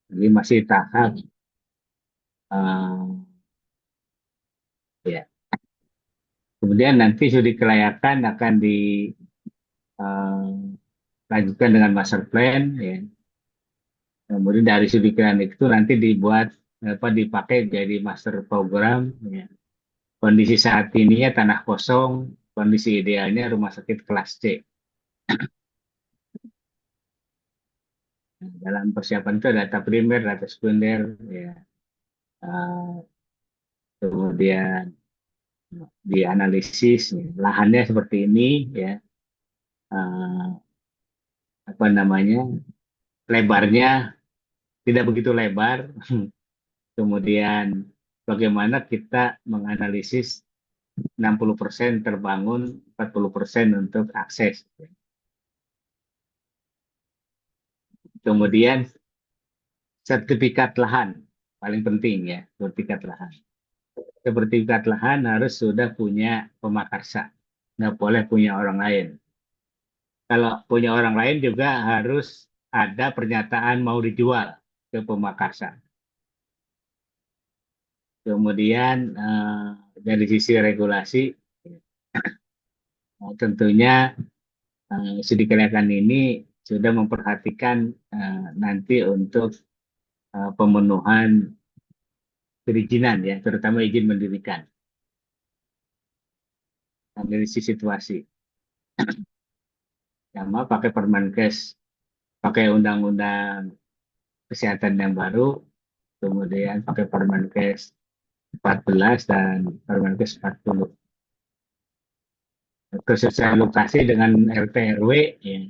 Ini masih tahap eh, ya. Kemudian nanti studi kelayakan akan dilanjutkan dengan master plan, ya. Kemudian dari studi kelayakan itu nanti dibuat apa dipakai jadi master program, ya. Kondisi saat ini ya tanah kosong, kondisi idealnya rumah sakit kelas C. Nah, dalam persiapan itu ada data primer, data sekunder, ya. Eh, Kemudian dianalisis, ya. Lahannya seperti ini, ya. Eh, Apa namanya, lebarnya tidak begitu lebar. Kemudian bagaimana kita menganalisis 60% terbangun, 40% untuk akses. Kemudian sertifikat lahan, paling penting ya, sertifikat lahan. Sertifikat lahan harus sudah punya pemakarsa, nggak boleh punya orang lain. Kalau punya orang lain juga harus ada pernyataan mau dijual ke pemakarsa. Kemudian dari sisi regulasi, tentunya studi kelayakan ini sudah memperhatikan nanti untuk pemenuhan perizinan ya, terutama izin mendirikan dari sisi situasi. Sama pakai Permenkes, pakai undang-undang kesehatan yang baru, kemudian pakai Permenkes 14 dan Permenkes 40. Kesosialisasi lokasi dengan RT RW, ya.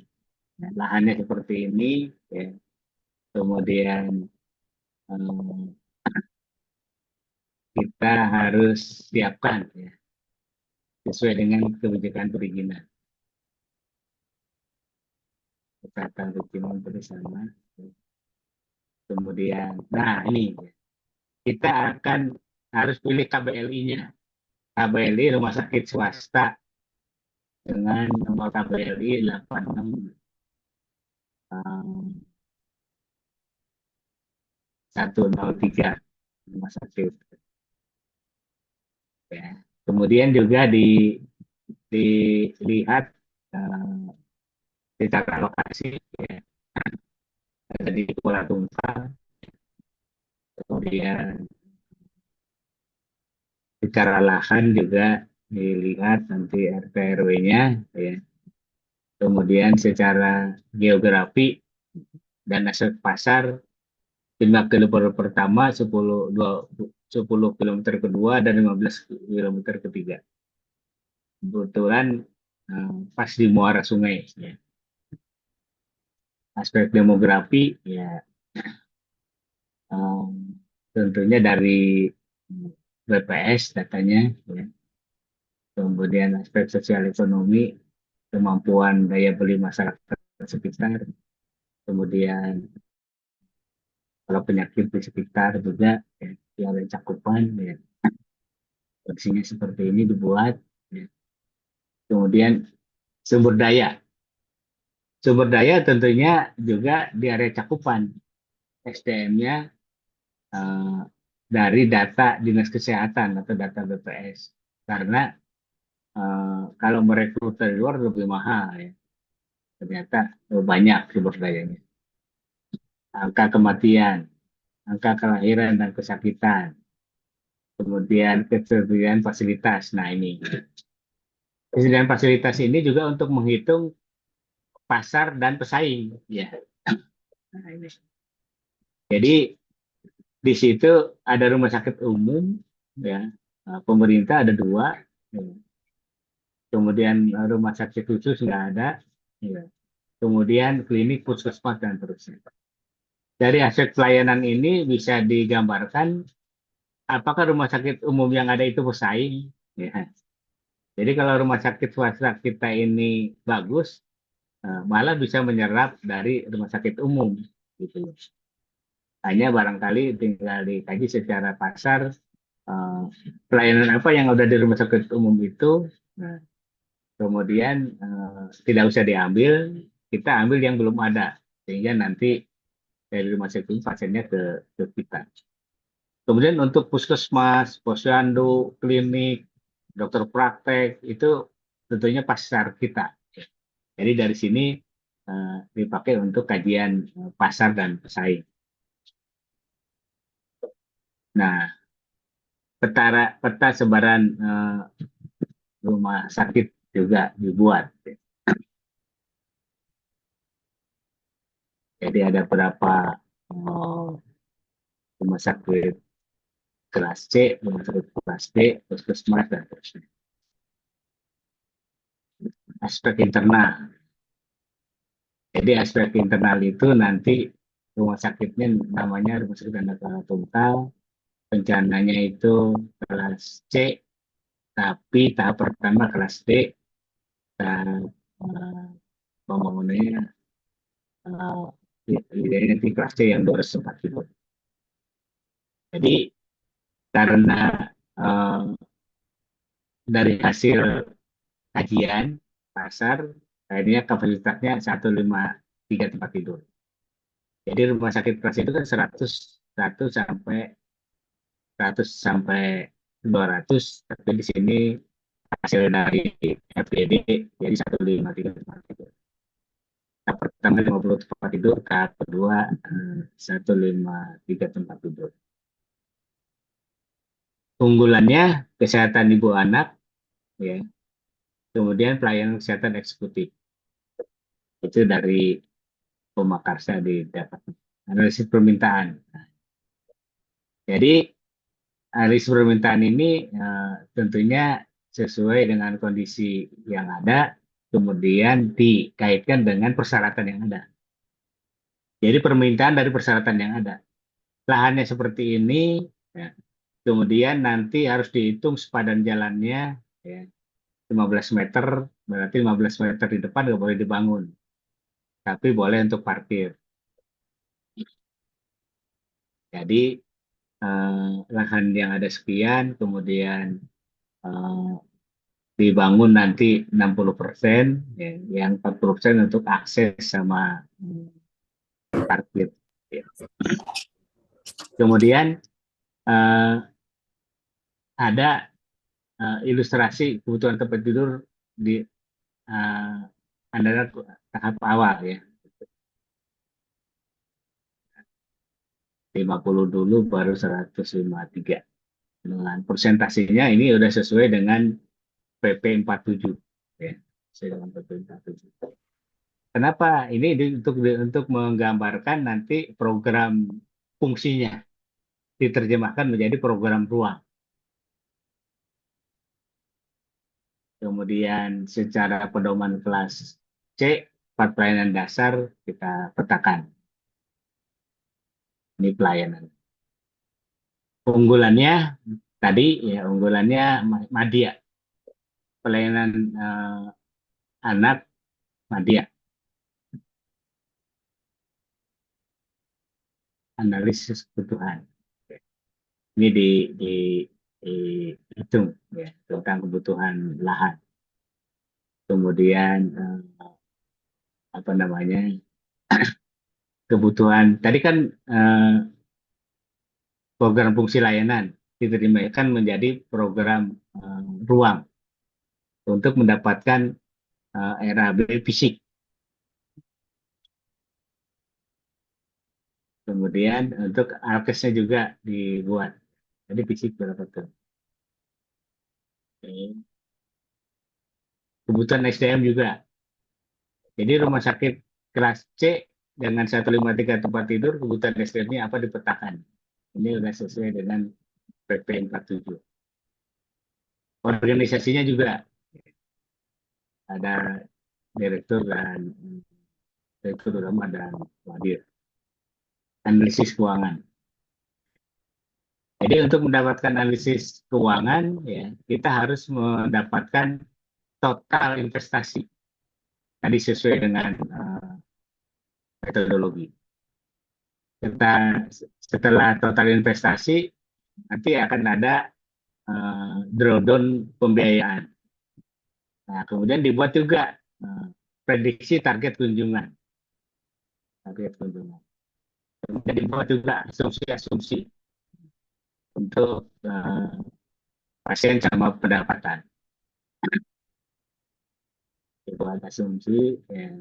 Nah, lahannya seperti ini, ya. Kemudian eh, kita harus siapkan ya, sesuai dengan kebijakan perizinan. Kesehatan perizinan bersama. Kemudian, nah ini kita akan harus pilih KBLI-nya. KBLI rumah sakit swasta dengan nomor KBLI 86 103 rumah sakit. Ya. Kemudian juga dilihat uh, secara lokasi, ya. Ada di Kuala Tungkal, kemudian secara lahan juga dilihat nanti RT RW-nya, ya. Kemudian secara geografi dan aset pasar, jumlah kilometer pertama 10 kilometer kedua dan 15 kilometer ketiga. Kebetulan pas di muara sungai, ya. Aspek demografi ya, eh, tentunya dari BPS datanya, ya. Kemudian aspek sosial ekonomi, kemampuan daya beli masyarakat sekitar, kemudian kalau penyakit di sekitar juga, ya, yang ada cakupan, ya. Kondisinya seperti ini dibuat, ya. Kemudian sumber daya, sumber daya tentunya juga di area cakupan SDM-nya dari data Dinas Kesehatan atau data BPS, karena kalau merekrut dari luar lebih mahal, ya. Ternyata banyak sumber dayanya. Angka kematian, angka kelahiran dan kesakitan, kemudian ketersediaan fasilitas. Nah ini, ketersediaan fasilitas ini juga untuk menghitung pasar dan pesaing, ya. Nah, ini. Jadi di situ ada rumah sakit umum, ya. Pemerintah ada dua, ya. Kemudian rumah sakit khusus nggak ada, ya. Kemudian klinik, puskesmas dan terusnya. Dari aspek pelayanan ini bisa digambarkan apakah rumah sakit umum yang ada itu bersaing, ya. Jadi kalau rumah sakit swasta kita ini bagus, malah bisa menyerap dari rumah sakit umum, gitu. Hanya barangkali tinggal dikaji secara pasar, eh, pelayanan apa yang ada di rumah sakit umum itu, nah, kemudian tidak usah diambil, kita ambil yang belum ada, sehingga nanti dari rumah sakit ini pasiennya ke kita. Kemudian untuk puskesmas, posyandu, klinik, dokter praktek itu tentunya pasar kita. Jadi dari sini dipakai untuk kajian pasar dan pesaing. Nah, peta sebaran rumah sakit juga dibuat. Jadi ada berapa eh, rumah sakit kelas C, rumah sakit kelas D, puskesmas dan seterusnya. Aspek internal. Jadi aspek internal itu nanti rumah sakitnya namanya rumah sakit anak tunggal, rencananya itu kelas C, tapi tahap pertama kelas D, dan pembangunannya nanti kelas C yang 204 itu. Jadi karena uh, dari hasil kajian pasar, akhirnya kapasitasnya 153 tempat tidur. Jadi rumah sakit kelas itu kan 100 sampai 200, tapi di sini hasil dari FDD jadi 153 tempat tidur. Tahap pertama 50 tempat tidur, tahap kedua 153 tempat tidur. Unggulannya kesehatan ibu anak, ya, kemudian pelayanan kesehatan eksekutif. Itu dari Pemakarsa didapat analisis permintaan. Jadi analisis permintaan ini tentunya sesuai dengan kondisi yang ada, kemudian dikaitkan dengan persyaratan yang ada. Jadi permintaan dari persyaratan yang ada. Lahannya seperti ini, ya. Kemudian nanti harus dihitung sepadan jalannya, ya, 15 meter, berarti 15 meter di depan nggak boleh dibangun, tapi boleh untuk parkir. Jadi lahan yang ada sekian, kemudian eh, dibangun nanti 60%, ya, yang 40% untuk akses sama parkir. Ya. Kemudian eh, ada ilustrasi kebutuhan tempat tidur di eh, adalah tahap awal, ya. 50 dulu baru 153. Dengan persentasenya ini sudah sesuai dengan PP 47, ya. Sesuai dengan PP 47. Kenapa? Ini untuk menggambarkan nanti program fungsinya diterjemahkan menjadi program ruang. Kemudian secara pedoman kelas C, 4 pelayanan dasar kita petakan. Ini pelayanan. Unggulannya tadi, ya, unggulannya Madya, pelayanan anak Madya, analisis kebutuhan. Ini dihitung, ya, tentang kebutuhan lahan. Kemudian apa namanya, kebutuhan tadi kan eh, program fungsi layanan diterjemahkan menjadi program ruang untuk mendapatkan RAB fisik. Kemudian untuk alkesnya juga dibuat. Jadi fisik berapa tuh? Kebutuhan SDM juga. Jadi rumah sakit kelas C dengan 153 tempat tidur, kebutuhan SDM-nya apa dipetakan. Ini sudah sesuai dengan PP 47. Organisasinya juga ada direktur dan direktur utama dan wadir. Analisis keuangan. Jadi untuk mendapatkan analisis keuangan, ya, kita harus mendapatkan total investasi. Tadi sesuai dengan metodologi. Kita setelah total investasi nanti akan ada drawdown pembiayaan. Nah, kemudian dibuat juga prediksi target kunjungan. Target kunjungan. Jadi buat juga asumsi-asumsi untuk pasien sama pendapatan. Buat asumsi ya,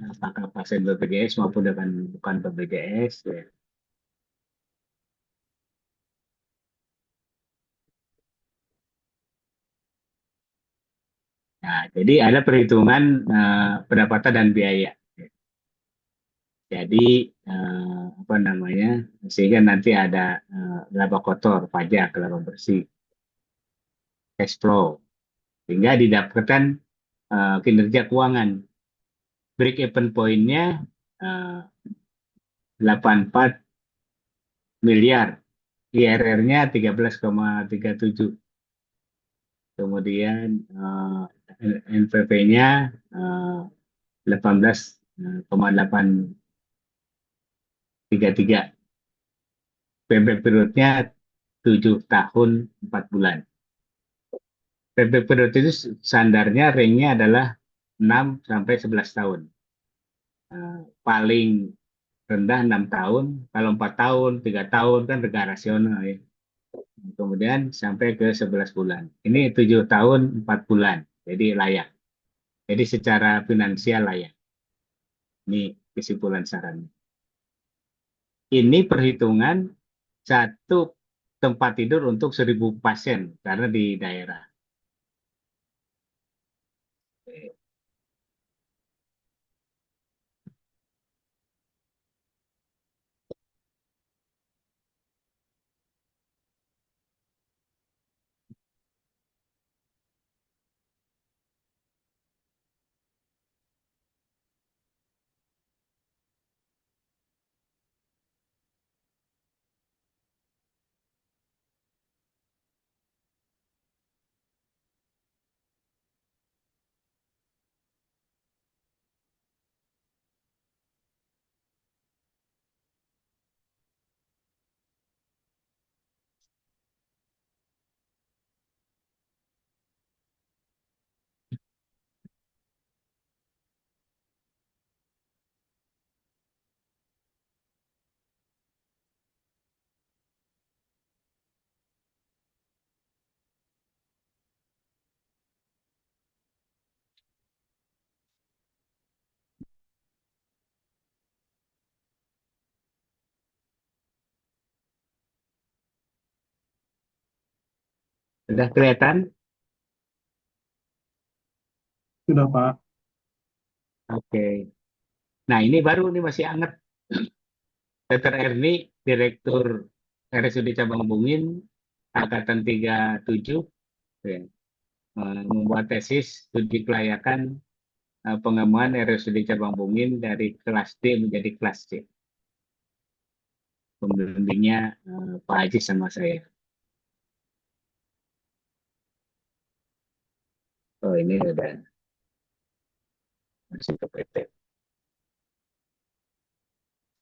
apakah pasien BPJS maupun dengan bukan BPJS ya. Nah, jadi ada perhitungan pendapatan dan biaya. Jadi apa namanya? Sehingga nanti ada laba kotor, pajak, laba bersih, cash flow, sehingga didapatkan kinerja keuangan. Break even point-nya 84 miliar, IRR-nya 13,37, kemudian NPV-nya 18,833, payback period-nya 7 tahun 4 bulan. Payback period itu standarnya range-nya adalah 6 sampai 11 tahun. Paling rendah 6 tahun, kalau 4 tahun, 3 tahun kan agak rasional ya. Kemudian sampai ke 11 bulan. Ini 7 tahun 4 bulan, jadi layak. Jadi secara finansial layak. Ini kesimpulan sarannya. Ini perhitungan satu tempat tidur untuk 1.000 pasien karena di daerah. Sudah kelihatan? Sudah, Pak. Oke. Nah, ini baru nih masih hangat. Dr. Erni, Direktur RSUD Cabang Bungin, Angkatan 37, ya, membuat tesis studi kelayakan pengembangan RSUD Cabang Bungin dari kelas D menjadi kelas C. Pembimbingnya Pak Haji sama saya. Oh, ini udah masuk ke PT.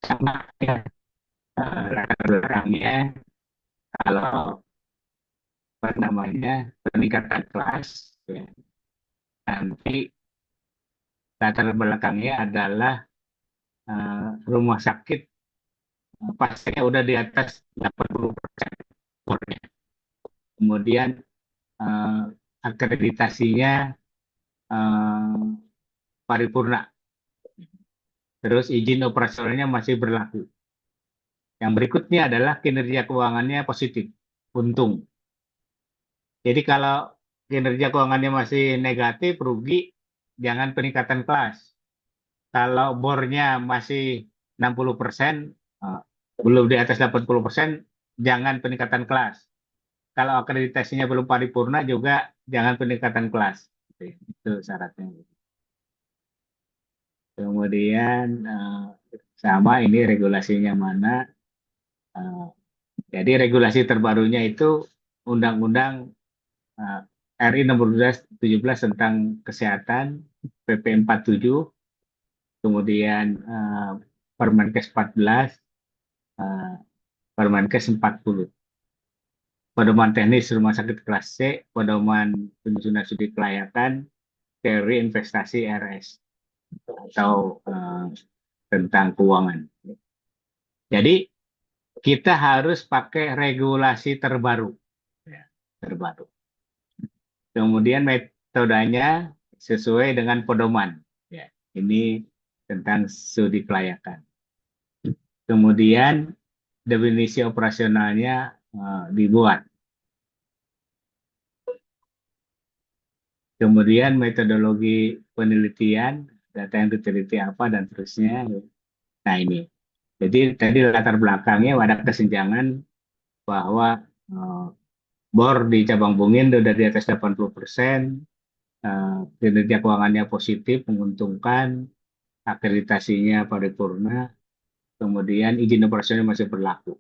Sama ya, latar belakangnya kalau apa namanya peningkatan kelas, ya, nanti latar belakangnya adalah rumah sakit pasiennya udah di atas 80% skornya. Kemudian eh, akreditasinya eh, paripurna. Terus izin operasionalnya masih berlaku. Yang berikutnya adalah kinerja keuangannya positif, untung. Jadi kalau kinerja keuangannya masih negatif, rugi, jangan peningkatan kelas. Kalau bornya masih 60%, eh, belum di atas 80%, jangan peningkatan kelas. Kalau akreditasinya belum paripurna juga jangan peningkatan kelas. Itu syaratnya. Kemudian sama ini regulasinya mana. Eh, jadi regulasi terbarunya itu Undang-Undang eh, RI nomor 17 tentang kesehatan, PP 47, kemudian Permenkes 14, eh, Permenkes 40. Pedoman teknis rumah sakit kelas C, pedoman penyusunan studi kelayakan, teori investasi RS atau tentang keuangan. Jadi kita harus pakai regulasi terbaru, ya, terbaru. Kemudian metodenya sesuai dengan pedoman. Ya, ini tentang studi kelayakan. Kemudian definisi operasionalnya dibuat. Kemudian metodologi penelitian, data yang diteliti apa dan terusnya. Nah ini. Jadi tadi latar belakangnya ada kesenjangan bahwa BOR di cabang Bungin udah di atas 80%, kinerja keuangannya positif, menguntungkan, akreditasinya paripurna, kemudian izin operasional masih berlaku.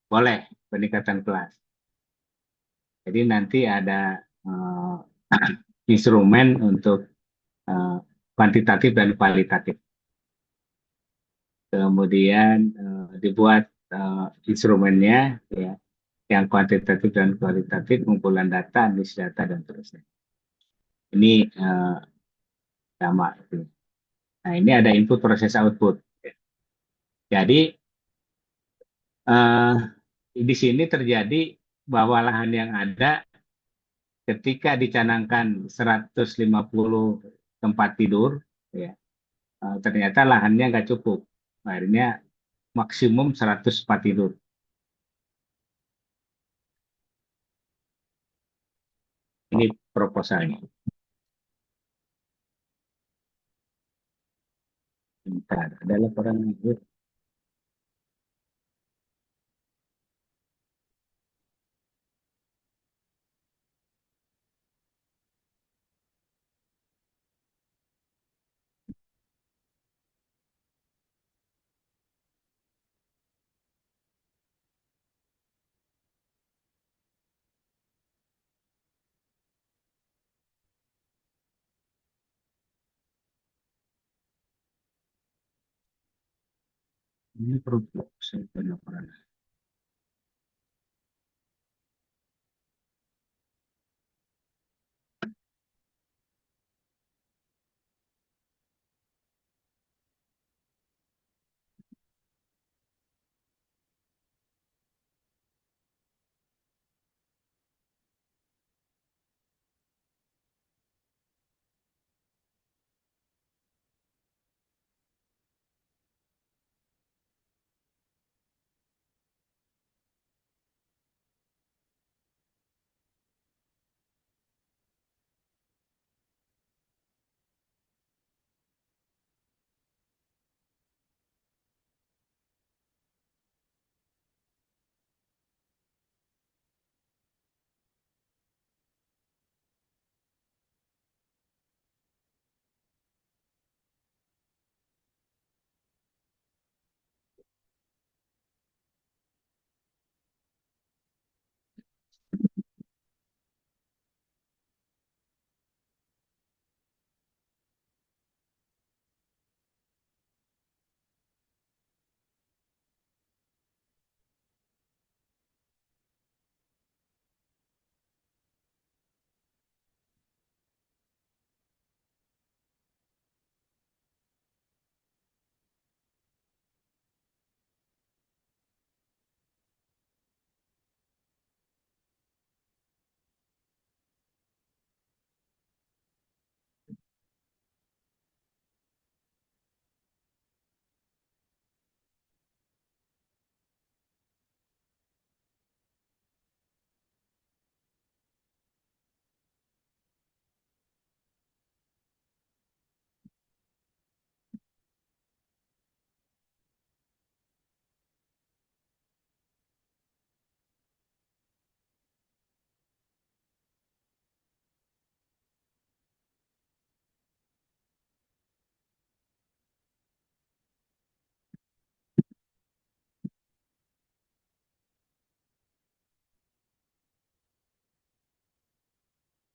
Boleh peningkatan kelas. Jadi nanti ada uh, instrumen untuk uh, kuantitatif dan kualitatif. Kemudian dibuat instrumennya, ya, yang kuantitatif dan kualitatif, kumpulan data, analisis data, dan terusnya. Ini sama. Nah, ini ada input proses output. Jadi eh, di sini terjadi bahwa lahan yang ada ketika dicanangkan 150 tempat tidur, ya, ternyata lahannya nggak cukup. Akhirnya maksimum 100 tempat tidur. Ini proposalnya. Bentar, ada laporan lanjut. Ini proposal laporan.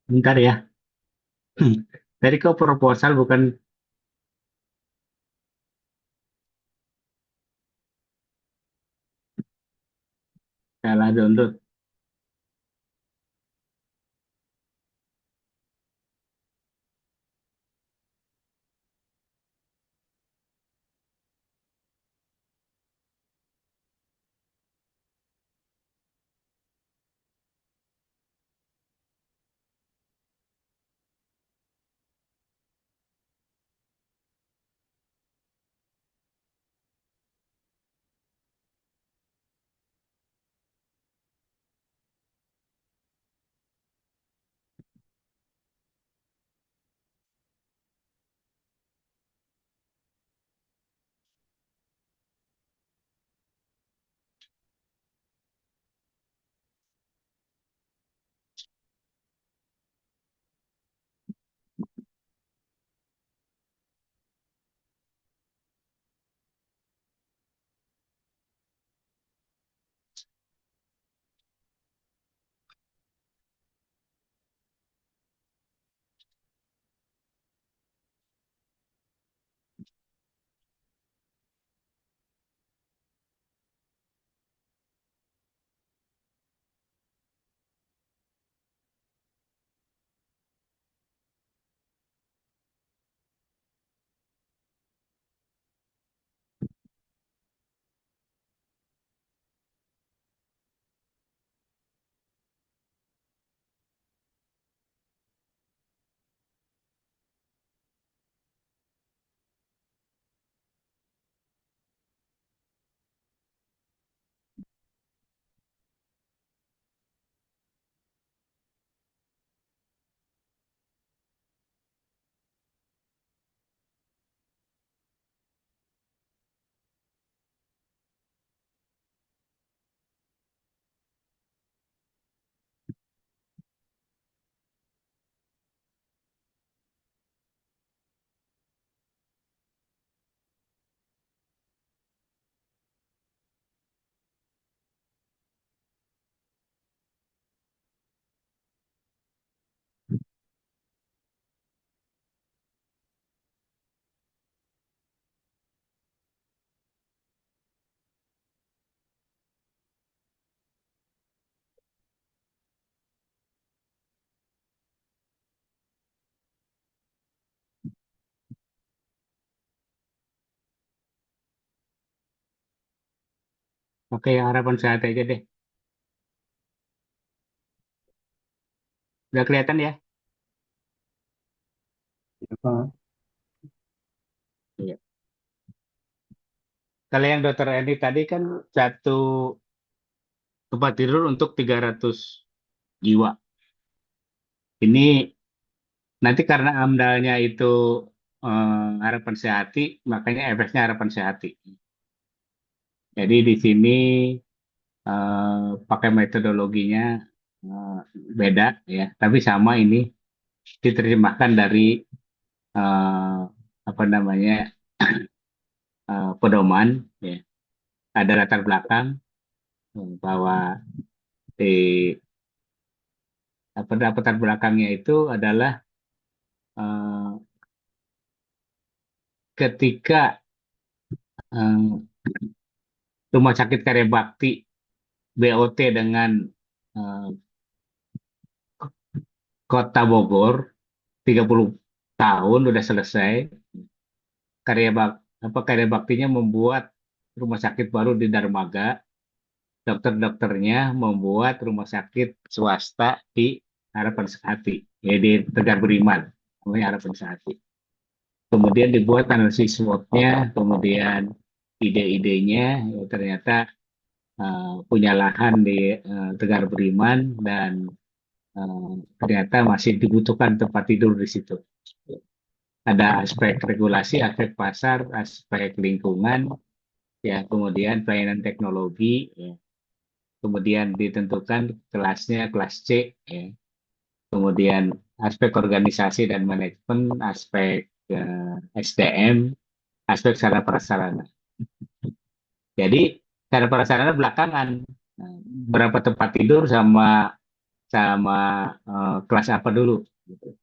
Bentar ya. Tadi kok proposal bukan salah download. Oke, yang harapan sehat aja deh. Udah kelihatan ya? Ya, Pak. Iya. Kalau yang dokter Eni tadi kan satu tempat tidur untuk 300 jiwa. Ini nanti karena AMDALnya itu harapan sehati, makanya efeknya harapan sehati. Jadi di sini pakai metodologinya eh, beda ya, tapi sama ini diterjemahkan dari eh, apa namanya pedoman ya. Ada latar belakang bahwa di apa latar belakangnya itu adalah eh, ketika eh, Rumah Sakit Karya Bakti BOT dengan eh, Kota Bogor 30 tahun udah selesai. Karya baktinya membuat rumah sakit baru di Darmaga, dokter-dokternya membuat rumah sakit swasta di Harapan Sehati, ya di Tegar Beriman, namanya Harapan Sehati. Kemudian dibuat analisis SWOT-nya, kemudian ide-idenya, ya, ternyata punya lahan di Tegar Beriman dan ternyata masih dibutuhkan tempat tidur di situ. Ada aspek regulasi, aspek pasar, aspek lingkungan, ya kemudian pelayanan teknologi, ya. Kemudian ditentukan kelasnya kelas C, ya. Kemudian aspek organisasi dan manajemen, aspek SDM, aspek sarana prasarana. Jadi sarana prasarana belakangan. Nah, berapa tempat tidur sama sama kelas apa dulu, gitu.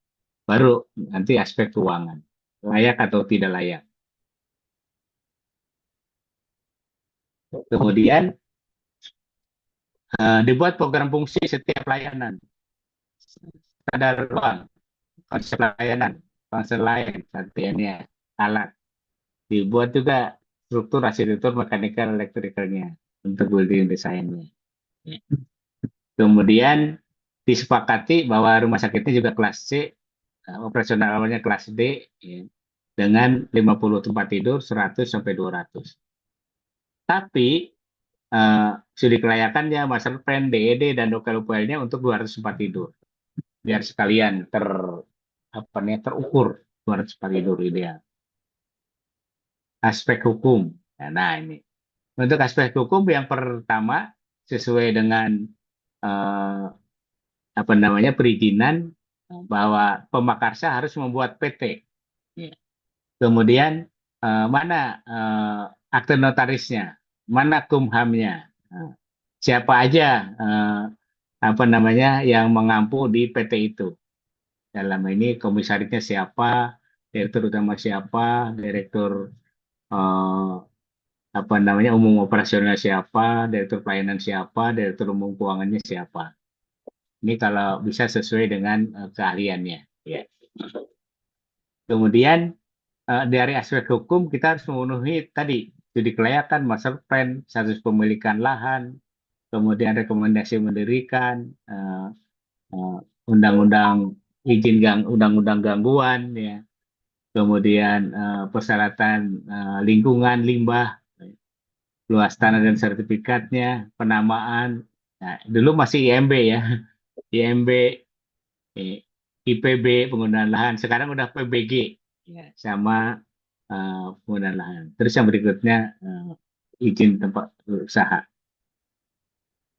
Baru nanti aspek keuangan, layak atau tidak layak. Kemudian dibuat program fungsi setiap layanan, kadar ruang, konsep layanan, konsep lain, artinya alat. Dibuat juga struktur arsitektur mekanikal elektrikalnya untuk building desainnya. Kemudian disepakati bahwa rumah sakitnya juga kelas C, operasional awalnya kelas D, ya, dengan 50 tempat tidur 100 sampai 200. Tapi studi kelayakannya, master plan, DED, dan lokal UPL-nya untuk 200 tempat tidur. Biar sekalian apa nih, terukur 200 tempat tidur ideal. Aspek hukum. Nah, ini. Untuk aspek hukum yang pertama, sesuai dengan eh, apa namanya perizinan bahwa pemakarsa harus membuat PT. Ya. Kemudian mana akte notarisnya, mana kumhamnya, siapa aja apa namanya yang mengampu di PT itu. Dalam ini komisarisnya siapa, direktur utama siapa, direktur eh, apa namanya umum operasional siapa, direktur pelayanan siapa, direktur umum keuangannya siapa. Ini kalau bisa sesuai dengan keahliannya. Ya. Kemudian dari aspek hukum kita harus memenuhi tadi studi kelayakan, master plan, status pemilikan lahan, kemudian rekomendasi mendirikan, eh, undang-undang undang-undang gangguan, ya, kemudian persyaratan lingkungan, limbah, luas tanah dan sertifikatnya, penamaan. Nah, dulu masih IMB ya, IMB, eh, IPB penggunaan lahan, sekarang udah PBG, ya, sama penggunaan lahan. Terus yang berikutnya izin tempat usaha.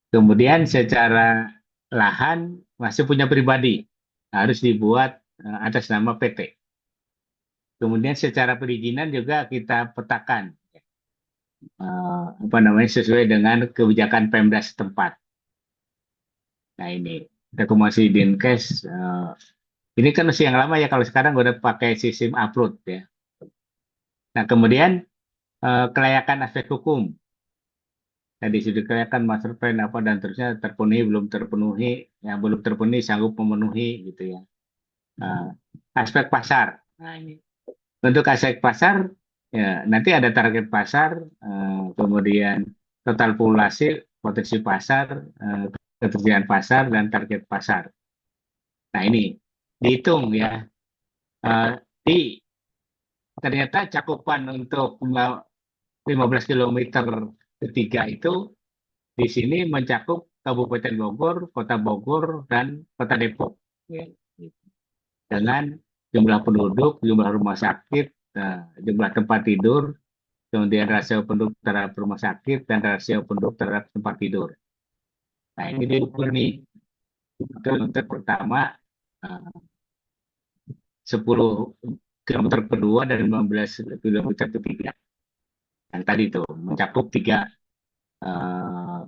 Kemudian secara lahan masih punya pribadi, harus dibuat atas nama PT. Kemudian secara perizinan juga kita petakan apa namanya sesuai dengan kebijakan Pemda setempat. Nah ini rekomendasi Dinkes ini kan masih yang lama ya, kalau sekarang udah pakai sistem upload ya. Nah kemudian kelayakan aspek hukum. Tadi sudah kelayakan master plan apa dan terusnya terpenuhi belum terpenuhi, yang belum terpenuhi sanggup memenuhi gitu ya. Nah, aspek pasar. Nah ini untuk aspek pasar ya nanti ada target pasar, kemudian total populasi, potensi pasar, ketersediaan pasar, dan target pasar. Nah ini dihitung ya. Di ternyata cakupan untuk 15 kilometer ketiga itu di sini mencakup Kabupaten Bogor, Kota Bogor, dan Kota Depok. Ya. Dengan jumlah penduduk, jumlah rumah sakit, jumlah tempat tidur, kemudian rasio penduduk terhadap rumah sakit, dan rasio penduduk terhadap tempat tidur. Nah, ini diukur nih. Itu untuk pertama, eh, 10 kilometer kedua dan 15 kilometer ketiga. Yang tadi itu mencakup eh,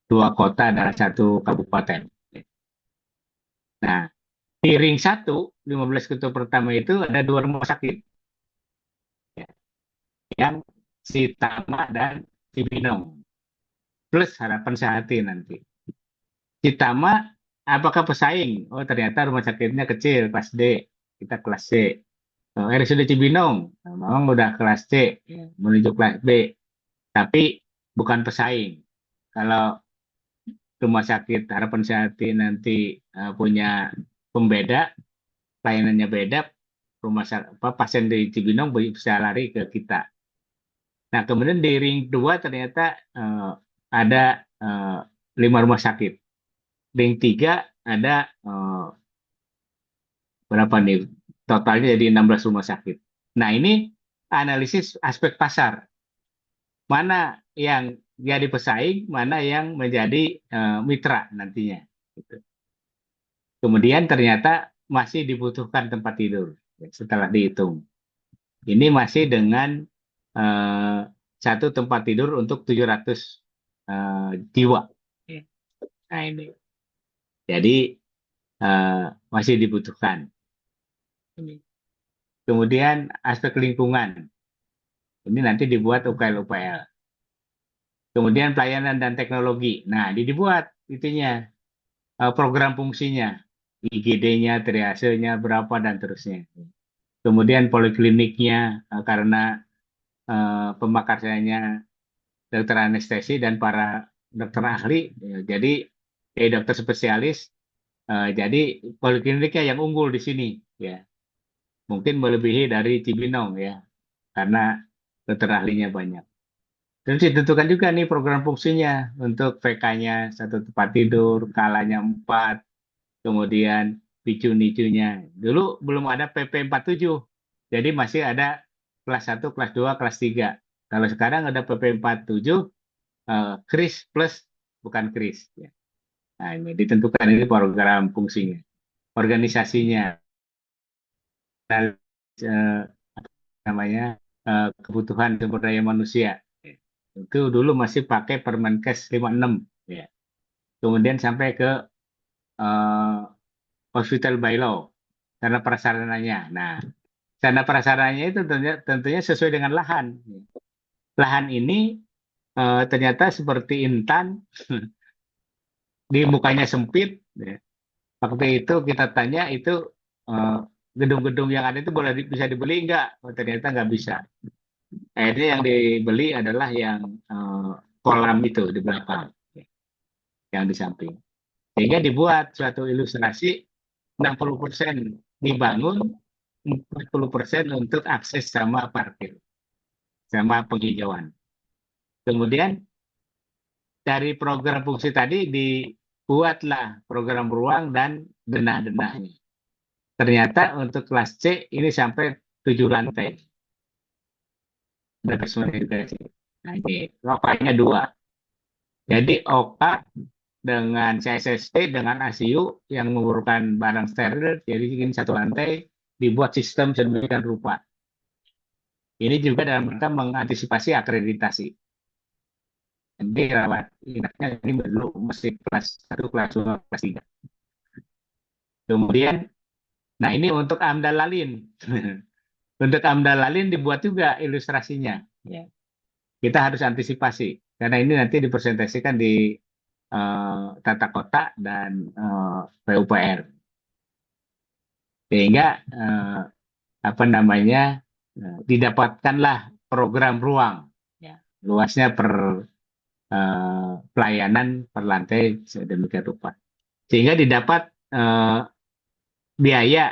dua kota dan satu kabupaten. Nah, di ring 1, 15 km pertama itu ada dua rumah sakit. Ya, yang Sitama dan Cibinong. Plus Harapan Sehati nanti. Sitama, apakah pesaing? Oh, ternyata rumah sakitnya kecil, kelas D. Kita kelas C. Oh, RSUD Cibinong, memang udah kelas C, ya, menuju kelas B. Tapi bukan pesaing. Kalau rumah sakit Harapan Sehati nanti punya pembeda, layanannya beda, pasien di Cibinong bisa lari ke kita. Nah, kemudian di ring 2 ternyata ada eh, 5 rumah sakit. Ring 3 ada berapa nih? Totalnya jadi 16 rumah sakit. Nah, ini analisis aspek pasar. Mana yang jadi pesaing, mana yang menjadi mitra nantinya. Gitu. Kemudian ternyata masih dibutuhkan tempat tidur ya, setelah dihitung. Ini masih dengan eh, satu tempat tidur untuk 700 jiwa. Ya. Nah ini, jadi masih dibutuhkan. Kemudian aspek lingkungan, ini nanti dibuat UKL-UKL. Kemudian pelayanan dan teknologi. Nah, ini dibuat itunya program fungsinya, IGD-nya, triasenya berapa dan terusnya. Kemudian polikliniknya karena pemakarannya dokter anestesi dan para dokter ahli, ya, jadi dokter spesialis, jadi polikliniknya yang unggul di sini, ya mungkin melebihi dari Cibinong ya, karena dokter ahlinya banyak. Terus ditentukan juga nih program fungsinya untuk VK-nya satu tempat tidur, kalanya 4, kemudian picu-nicunya. Dulu belum ada PP 47, jadi masih ada kelas 1, kelas 2, kelas 3. Kalau sekarang ada PP 47, KRIS plus, bukan KRIS. Ya. Nah, ini ditentukan ini program fungsinya. Organisasinya, eh, namanya kebutuhan sumber daya manusia. Itu dulu masih pakai Permenkes 56. Ya. Kemudian sampai ke eh, hospital by law, karena prasarananya. Nah, karena prasarannya itu tentunya sesuai dengan lahan. Lahan ini ternyata seperti intan, di mukanya sempit. Ya. Waktu itu kita tanya itu eh, gedung-gedung yang ada itu bisa dibeli nggak? Oh, ternyata nggak bisa. Akhirnya yang dibeli adalah yang kolam itu di belakang, yang di samping. Sehingga dibuat suatu ilustrasi 60% dibangun, 40% untuk akses sama parkir, sama penghijauan. Kemudian dari program fungsi tadi dibuatlah program ruang dan denah-denahnya. Ternyata untuk kelas C ini sampai 7 lantai. Nah ini rokanya 2. Jadi OK dengan CSST dengan ACU yang memerlukan barang steril, jadi ini satu lantai dibuat sistem sedemikian rupa. Ini juga dalam rangka mengantisipasi akreditasi. Jadi rawat inapnya ini dulu masih kelas 1, kelas 2, kelas 3. Kemudian, nah ini untuk AMDAL Lalin. Untuk AMDAL Lalin dibuat juga ilustrasinya. Ya. Kita harus antisipasi, karena ini nanti dipresentasikan di tata kota dan PUPR. Sehingga apa namanya didapatkanlah program ruang. Ya. Luasnya per pelayanan per lantai sedemikian rupa. Sehingga didapat biaya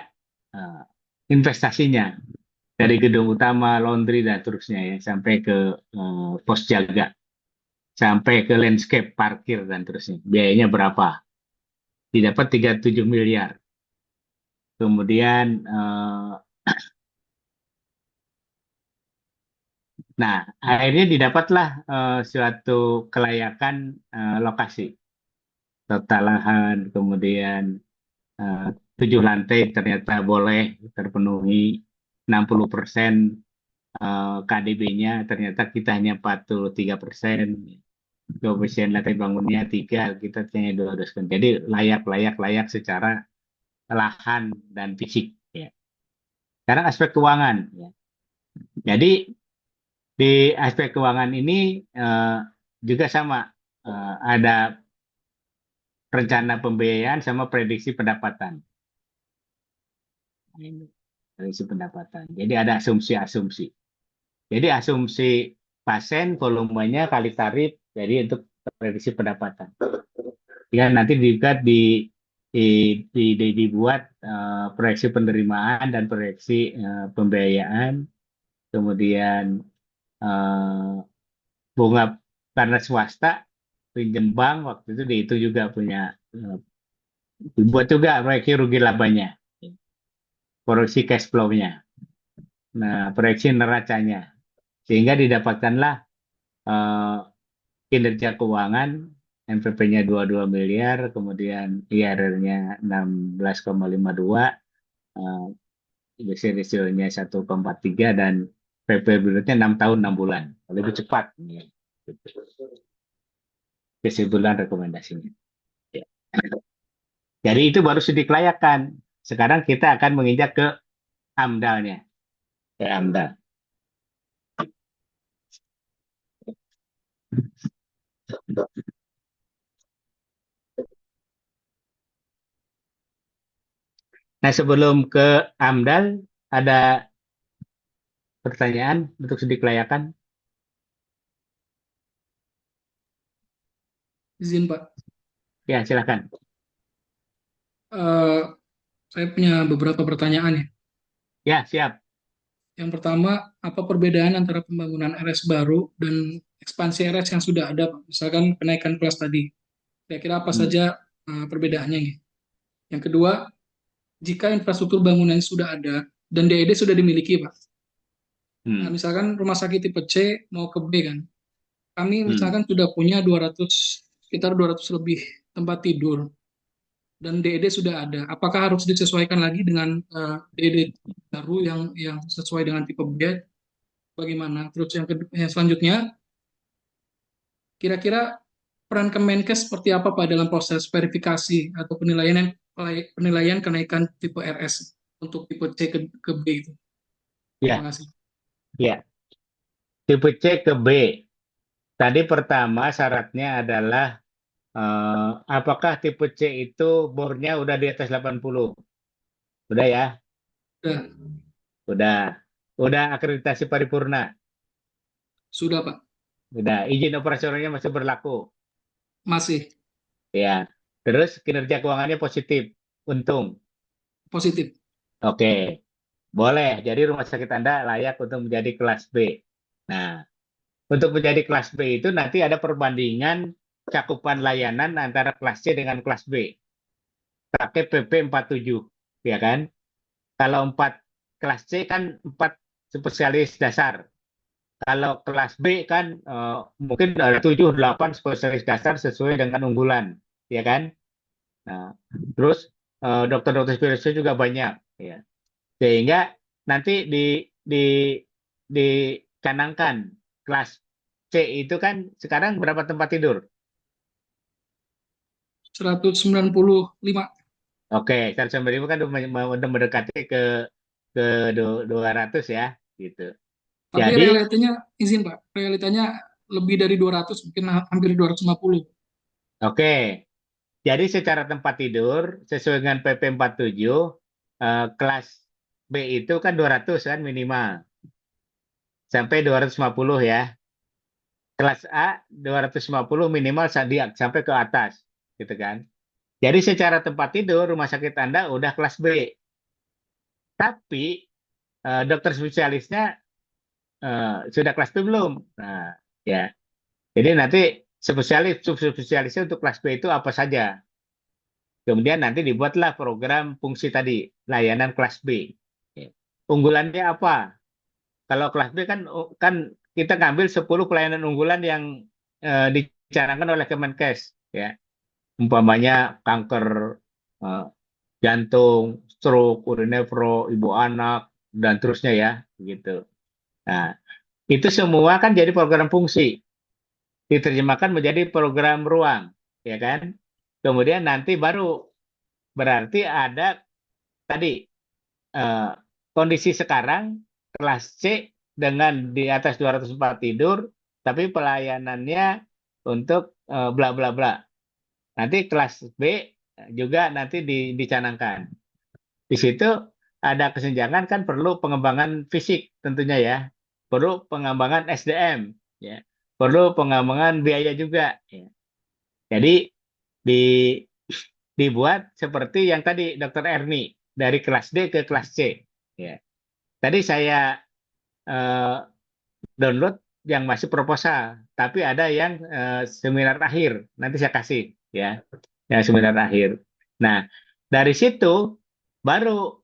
eh, investasinya dari gedung utama, laundry dan seterusnya ya, sampai ke pos jaga, sampai ke landscape, parkir dan seterusnya. Biayanya berapa? Didapat 37 miliar. Kemudian nah, akhirnya didapatlah suatu kelayakan lokasi, total lahan, kemudian eh, 7 lantai ternyata boleh terpenuhi 60% KDB-nya, ternyata kita hanya 43%, koefisien lantai bangunnya 3, kita hanya 12%. Jadi layak secara lahan dan fisik. Ya. Sekarang aspek keuangan. Ya. Jadi di aspek keuangan ini juga sama. Ada rencana pembiayaan sama prediksi pendapatan. Nah, ini prediksi pendapatan. Jadi ada asumsi-asumsi. Jadi asumsi pasien, volumenya kali tarif, jadi untuk prediksi pendapatan. Ya nanti juga dibuat proyeksi penerimaan dan proyeksi pembiayaan, kemudian eh, bunga karena swasta pinjem bank waktu itu itu juga punya dibuat juga proyeksi rugi labanya, proyeksi cash flow-nya, nah proyeksi neracanya, sehingga didapatkanlah eh, kinerja keuangan NPP-nya 22 miliar, kemudian IRR-nya 16,52, eh, efisiensi rasionya 1,43 dan PP bulatnya 6 tahun 6 bulan. Lebih cepat. Kesimpulan rekomendasinya. Ya. Jadi itu baru sidik layakan. Sekarang kita akan menginjak ke AMDAL-nya. Ke AMDAL. Nah, sebelum ke AMDAL, ada pertanyaan untuk sidik layakan? Izin Pak. Ya, silakan. Eh, saya punya beberapa pertanyaan ya. Ya, siap. Yang pertama, apa perbedaan antara pembangunan RS baru dan ekspansi RS yang sudah ada, Pak? Misalkan kenaikan kelas tadi. Kira-kira apa Hmm. saja perbedaannya gitu. Yang kedua, jika infrastruktur bangunan sudah ada dan DED sudah dimiliki, Pak. Nah, Hmm. misalkan rumah sakit tipe C mau ke B kan. Kami Hmm. misalkan sudah punya 200 sekitar 200 lebih tempat tidur dan DED sudah ada. Apakah harus disesuaikan lagi dengan DED baru yang sesuai dengan tipe bed? Bagaimana? Terus yang selanjutnya, kira-kira peran Kemenkes seperti apa Pak dalam proses verifikasi atau penilaian kenaikan tipe RS untuk tipe C ke B itu? Terima Ya, kasih. ya. Tipe C ke B. Tadi pertama syaratnya adalah apakah tipe C itu bornya udah di atas 80? Udah ya? Sudah, Udah. Udah akreditasi paripurna. sudah Pak. Udah. Izin operasionalnya masih berlaku. Masih Ya. Terus kinerja keuangannya positif. Untung. positif. Oke. Boleh. Jadi rumah sakit Anda layak untuk menjadi kelas B. Nah, untuk menjadi kelas B itu nanti ada perbandingan cakupan layanan antara kelas C dengan kelas B. Pakai PP 47, ya kan? Kalau 4 kelas C kan 4 spesialis dasar. Kalau kelas B kan mungkin ada 7 8 spesialis dasar sesuai dengan unggulan, ya kan? Nah, terus dokter-dokter spesialis juga banyak, ya. Sehingga nanti di dicanangkan kelas C itu kan sekarang berapa tempat tidur? 195. Oke, 195 kan udah mendekati ke 200 ya, gitu. Tapi Jadi realitanya, izin Pak, realitanya lebih dari 200, mungkin hampir 250. oke, jadi secara tempat tidur sesuai dengan PP 47 kelas B itu kan 200 kan minimal sampai 250 ya. kelas A 250 minimal sampai ke atas, gitu kan. Jadi secara tempat tidur rumah sakit Anda udah kelas B, tapi dokter spesialisnya sudah kelas B belum. Nah, ya. Jadi nanti subspesialisnya untuk kelas B itu apa saja. Kemudian nanti dibuatlah program fungsi tadi, layanan kelas B. Ya. Unggulannya apa? Kalau kelas B kan kita ngambil 10 pelayanan unggulan yang dicanangkan oleh Kemenkes, ya. Umpamanya kanker eh, jantung, stroke, urinefro, ibu anak, dan terusnya ya, gitu. Nah, itu semua kan jadi program fungsi, diterjemahkan menjadi program ruang, ya kan? Kemudian nanti baru berarti ada tadi eh, kondisi sekarang kelas C dengan di atas 204 tidur, tapi pelayanannya untuk bla bla bla. Nanti kelas B juga nanti dicanangkan. Di situ ada kesenjangan kan perlu pengembangan fisik tentunya ya, perlu pengembangan SDM, ya, perlu pengembangan biaya juga. Ya. Jadi di, dibuat seperti yang tadi Dokter Erni dari kelas D ke kelas C. Ya. Tadi saya eh, download yang masih proposal, tapi ada yang seminar akhir. Nanti saya kasih ya, yang seminar akhir. Nah, dari situ baru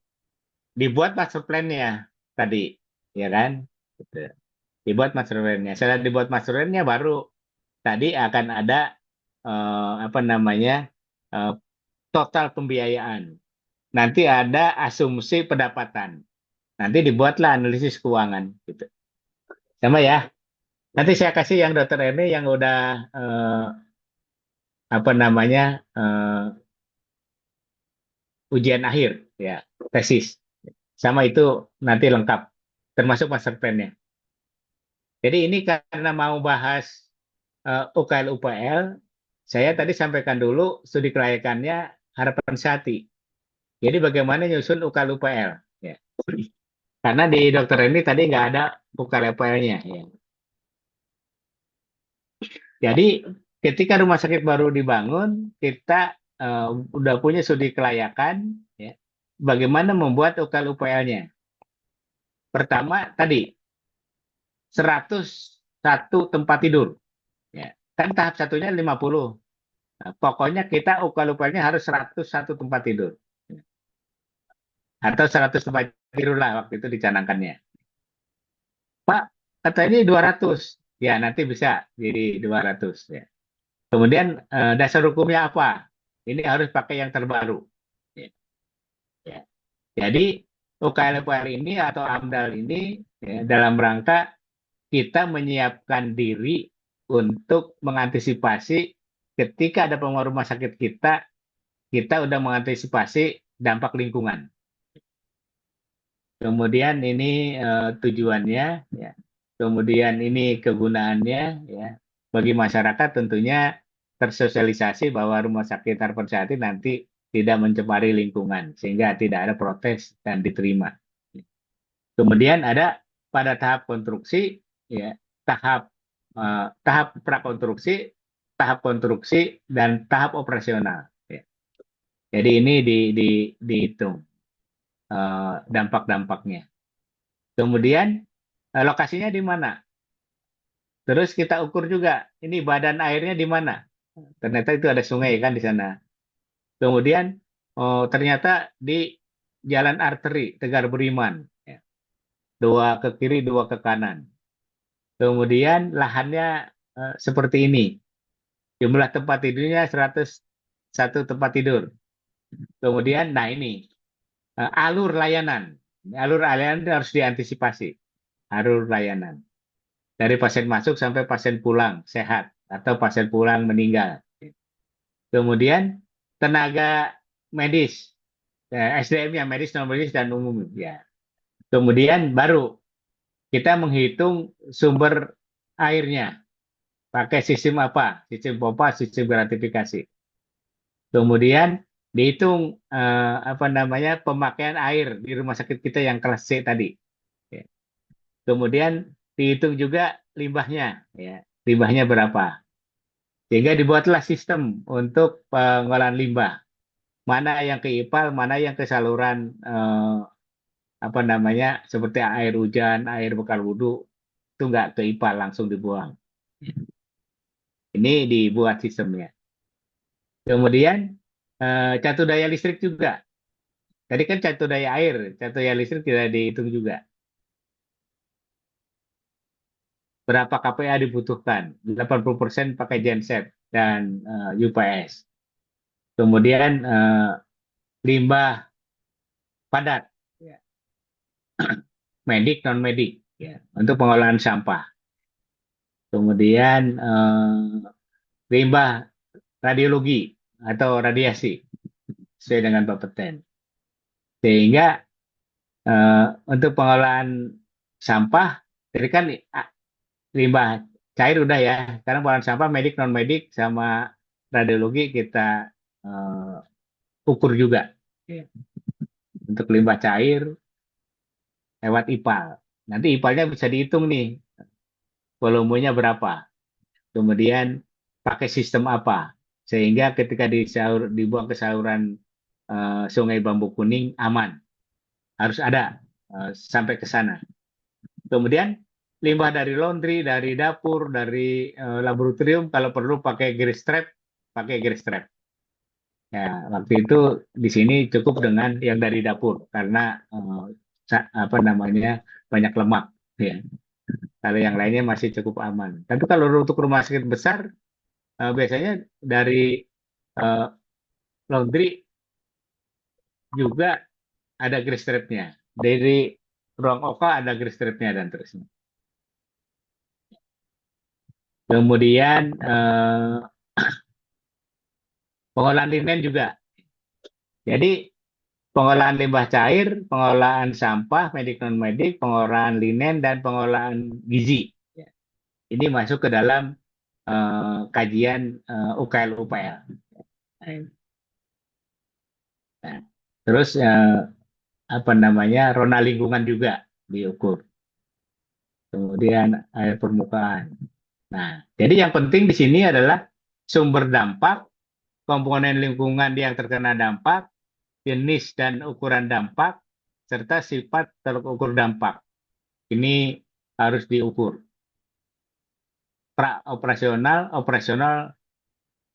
dibuat master plan-nya tadi, ya kan? Gitu. Dibuat master plan-nya. Setelah dibuat master plan-nya baru tadi akan ada apa namanya eh, total pembiayaan. Nanti ada asumsi pendapatan. Nanti dibuatlah analisis keuangan. Gitu. Sama ya. Nanti saya kasih yang dokter ini yang udah apa namanya ujian akhir, ya tesis. Sama itu nanti lengkap, termasuk master plan-nya. Jadi ini karena mau bahas UKL UPL, saya tadi sampaikan dulu studi kelayakannya harapan Sati. Jadi bagaimana nyusun UKL UPL? Ya. Karena di dokter ini tadi nggak ada UKL UPL-nya. Ya. Jadi ketika rumah sakit baru dibangun, kita udah punya studi kelayakan, ya. Bagaimana membuat UKL UPL-nya? Pertama tadi 101 tempat tidur. Ya. Kan tahap satunya 50. Nah, pokoknya kita UKL-UPL-nya harus 101 tempat tidur. Atau 100 tempat tidur lah waktu itu dicanangkannya. Pak, kata ini 200. Ya, nanti bisa jadi 200. Ya. Kemudian dasar hukumnya apa? Ini harus pakai yang terbaru. Ya. Ya. Jadi UKL-UKL ini atau AMDAL ini ya, dalam rangka kita menyiapkan diri untuk mengantisipasi ketika ada pengeluaran rumah sakit kita, kita udah mengantisipasi dampak lingkungan. Kemudian ini tujuannya, ya. Kemudian ini kegunaannya, ya. Bagi masyarakat tentunya tersosialisasi bahwa rumah sakit harapan Sehat nanti tidak mencemari lingkungan sehingga tidak ada protes dan diterima. Kemudian ada pada tahap konstruksi, ya, tahap prakonstruksi, tahap konstruksi dan tahap operasional. Ya. Jadi ini dihitung dampak-dampaknya. Kemudian lokasinya di mana? Terus kita ukur juga ini badan airnya di mana? Ternyata itu ada sungai kan di sana. Kemudian ternyata di jalan arteri Tegar Beriman, ya. Dua ke kiri, dua ke kanan. Kemudian lahannya seperti ini. Jumlah tempat tidurnya 101 tempat tidur. Kemudian, nah ini alur layanan. Alur layanan itu harus diantisipasi. Alur layanan. Dari pasien masuk sampai pasien pulang sehat atau pasien pulang meninggal. Kemudian tenaga medis, SDM yang medis, non medis dan umum, ya. Kemudian baru kita menghitung sumber airnya. Pakai sistem apa? Sistem pompa, sistem gratifikasi. Kemudian dihitung apa namanya pemakaian air di rumah sakit kita yang kelas C tadi. Ya. Kemudian dihitung juga limbahnya. Ya. limbahnya berapa. Sehingga dibuatlah sistem untuk pengolahan limbah. Mana yang ke IPAL, mana yang ke saluran apa namanya seperti air hujan, air bekal wudhu itu nggak ke IPAL langsung dibuang. Ini dibuat sistemnya. Kemudian catur daya listrik juga. Tadi kan catur daya air, catur daya listrik tidak dihitung juga. Berapa KPA dibutuhkan? 80% pakai genset dan UPS. Kemudian limbah padat, ya, medik non medik, ya, untuk pengolahan sampah. Kemudian limbah radiologi atau radiasi sesuai dengan Bapeten. Sehingga untuk pengolahan sampah, jadi kan limbah cair udah ya. Sekarang pengolahan sampah medik non medik sama radiologi kita ukur juga. Ya. Untuk limbah cair lewat IPAL. Nanti IPAL-nya bisa dihitung nih volumenya berapa. Kemudian pakai sistem apa sehingga ketika dibuang ke saluran Sungai Bambu Kuning aman. Harus ada sampai ke sana. Kemudian limbah dari laundry, dari dapur, dari laboratorium kalau perlu pakai grease trap, pakai grease trap. Ya, waktu itu di sini cukup dengan yang dari dapur karena apa namanya banyak lemak. Ya. Kalau yang lainnya masih cukup aman. Tapi kalau untuk rumah sakit besar, biasanya dari eh, laundry juga ada grease trapnya. Dari ruang OK ada grease trapnya dan terusnya. Kemudian pengolahan linen juga. Jadi pengolahan limbah cair, pengolahan sampah, medik non medik, pengolahan linen dan pengolahan gizi. Ini masuk ke dalam kajian UKL UPL. Nah, terus apa namanya rona lingkungan juga diukur. Kemudian air permukaan. Nah, jadi yang penting di sini adalah sumber dampak, komponen lingkungan yang terkena dampak, jenis dan ukuran dampak, serta sifat terukur dampak. Ini harus diukur. Pra operasional, operasional,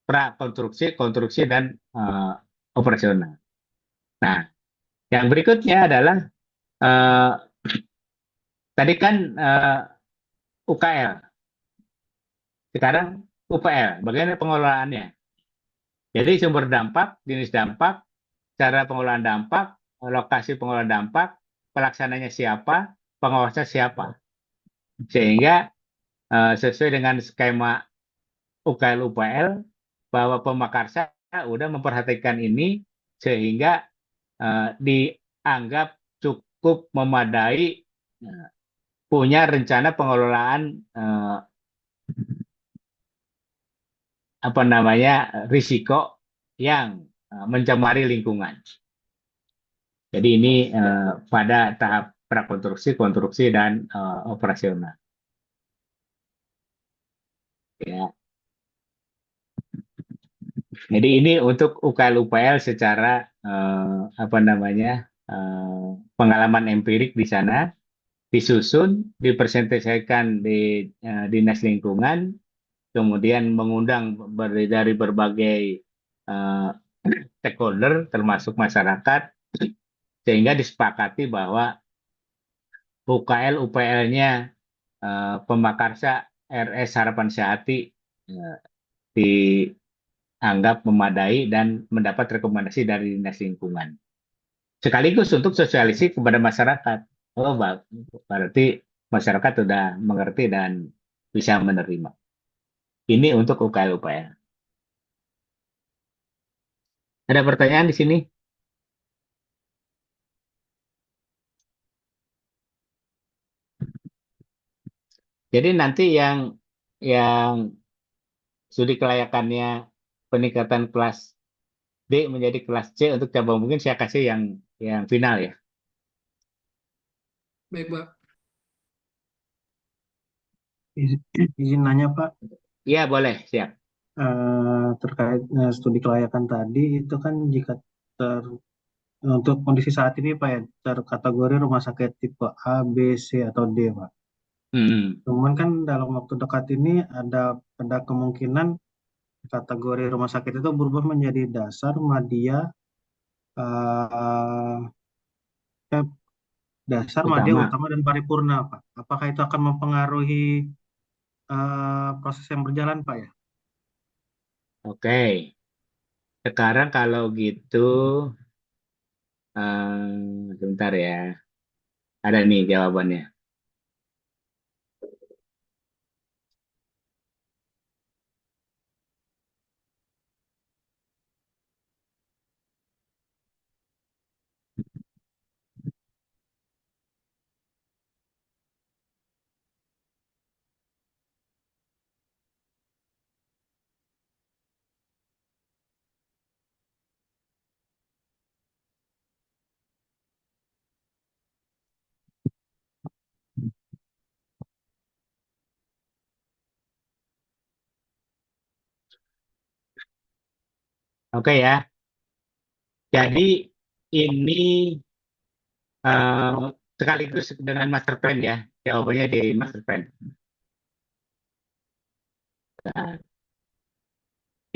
pra konstruksi, konstruksi dan operasional. Nah, yang berikutnya adalah uh, tadi kan UKL, sekarang UPL. Bagaimana pengelolaannya? Jadi sumber dampak, jenis dampak, cara pengolahan dampak, lokasi pengolahan dampak, pelaksananya siapa, pengawasnya siapa. Sehingga sesuai dengan skema UKL UPL bahwa pemakarsa udah memperhatikan ini sehingga dianggap cukup memadai punya rencana pengelolaan apa namanya risiko yang mencemari lingkungan. Jadi ini pada tahap prakonstruksi, konstruksi dan operasional. Ya. Jadi ini untuk UKL UPL secara apa namanya pengalaman empirik di sana disusun, dipresentasikan di dinas lingkungan, kemudian mengundang dari berbagai eh, stakeholder termasuk masyarakat sehingga disepakati bahwa UKL UPL-nya Pemakarsa RS Harapan Sehati dianggap memadai dan mendapat rekomendasi dari dinas lingkungan. Sekaligus untuk sosialisasi kepada masyarakat. Oh, berarti masyarakat sudah mengerti dan bisa menerima. Ini untuk UKL UPL. Ada pertanyaan di sini? Jadi nanti yang studi kelayakannya peningkatan kelas D menjadi kelas C untuk cabang mungkin saya kasih yang final ya. Baik, Pak. Izin nanya Pak, Iya, boleh, siap. terkait studi kelayakan tadi itu kan jika ter, untuk kondisi saat ini Pak ya terkategori rumah sakit tipe A, B, C atau D Pak. Hmm, Cuman kan dalam waktu dekat ini ada kemungkinan kategori rumah sakit itu berubah menjadi dasar, madya, eh, eh, dasar, madya, utama. utama dan paripurna Pak. Apakah itu akan mempengaruhi proses yang berjalan Pak ya? Oke. Sekarang kalau gitu, sebentar ya. Ada nih jawabannya. Oke ya. Jadi ini eh, sekaligus dengan master plan ya. Jawabannya di master plan. Nah,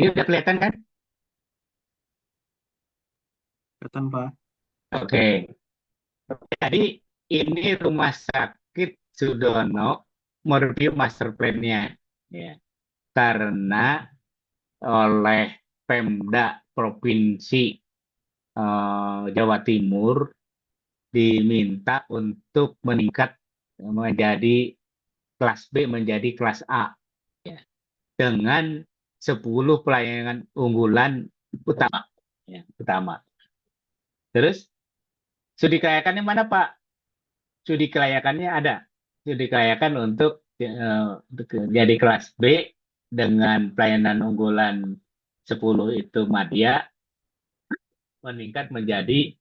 ini udah kelihatan kan? Kelihatan Pak. Oke. Jadi ini rumah sakit Sudono mereview master plan-nya. Ya. Karena oleh Pemda Provinsi Jawa Timur diminta untuk meningkat menjadi kelas B menjadi kelas A ya, dengan 10 pelayanan unggulan utama ya, utama. Terus studi kelayakannya mana Pak? Studi kelayakannya ada. Studi kelayakan untuk jadi kelas B dengan pelayanan unggulan 10 itu Madya meningkat menjadi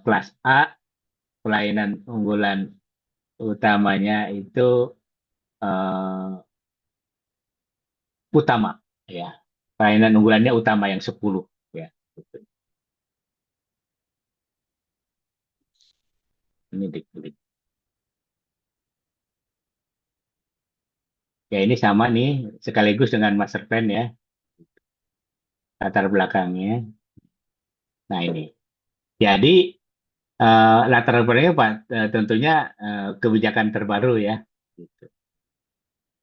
kelas A, pelayanan unggulan utamanya itu eh, utama ya. Pelayanan unggulannya utama yang 10 ya. Ini diklik. Ya ini sama nih sekaligus dengan master plan ya latar belakangnya. Nah ini. Jadi latar belakangnya Pak, tentunya kebijakan terbaru ya. Gitu.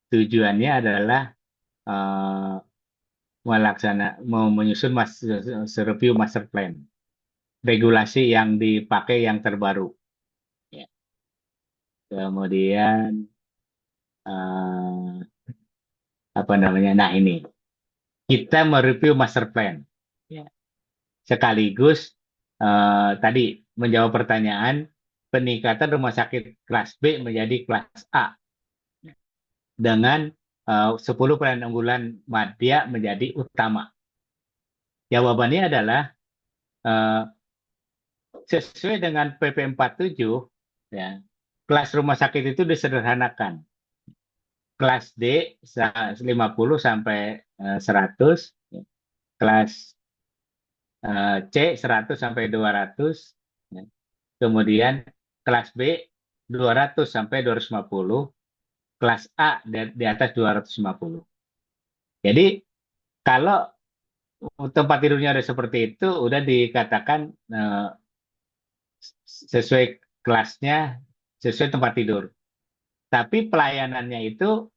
Tujuannya adalah eh, mau menyusun review master plan, regulasi yang dipakai yang terbaru. Ya. Kemudian eh, apa namanya? Nah ini kita mereview master plan. Ya. Sekaligus tadi menjawab pertanyaan peningkatan rumah sakit kelas B menjadi kelas A dengan 10 pelayanan unggulan madya menjadi utama. Jawabannya adalah eh, sesuai dengan PP 47 ya. Kelas rumah sakit itu disederhanakan. Kelas D 50 sampai 100, ya. Kelas C 100 sampai 200, ya. Kemudian kelas B 200 sampai 250, kelas A di atas 250. Jadi kalau tempat tidurnya ada seperti itu, udah dikatakan sesuai kelasnya, sesuai tempat tidur. Tapi pelayanannya itu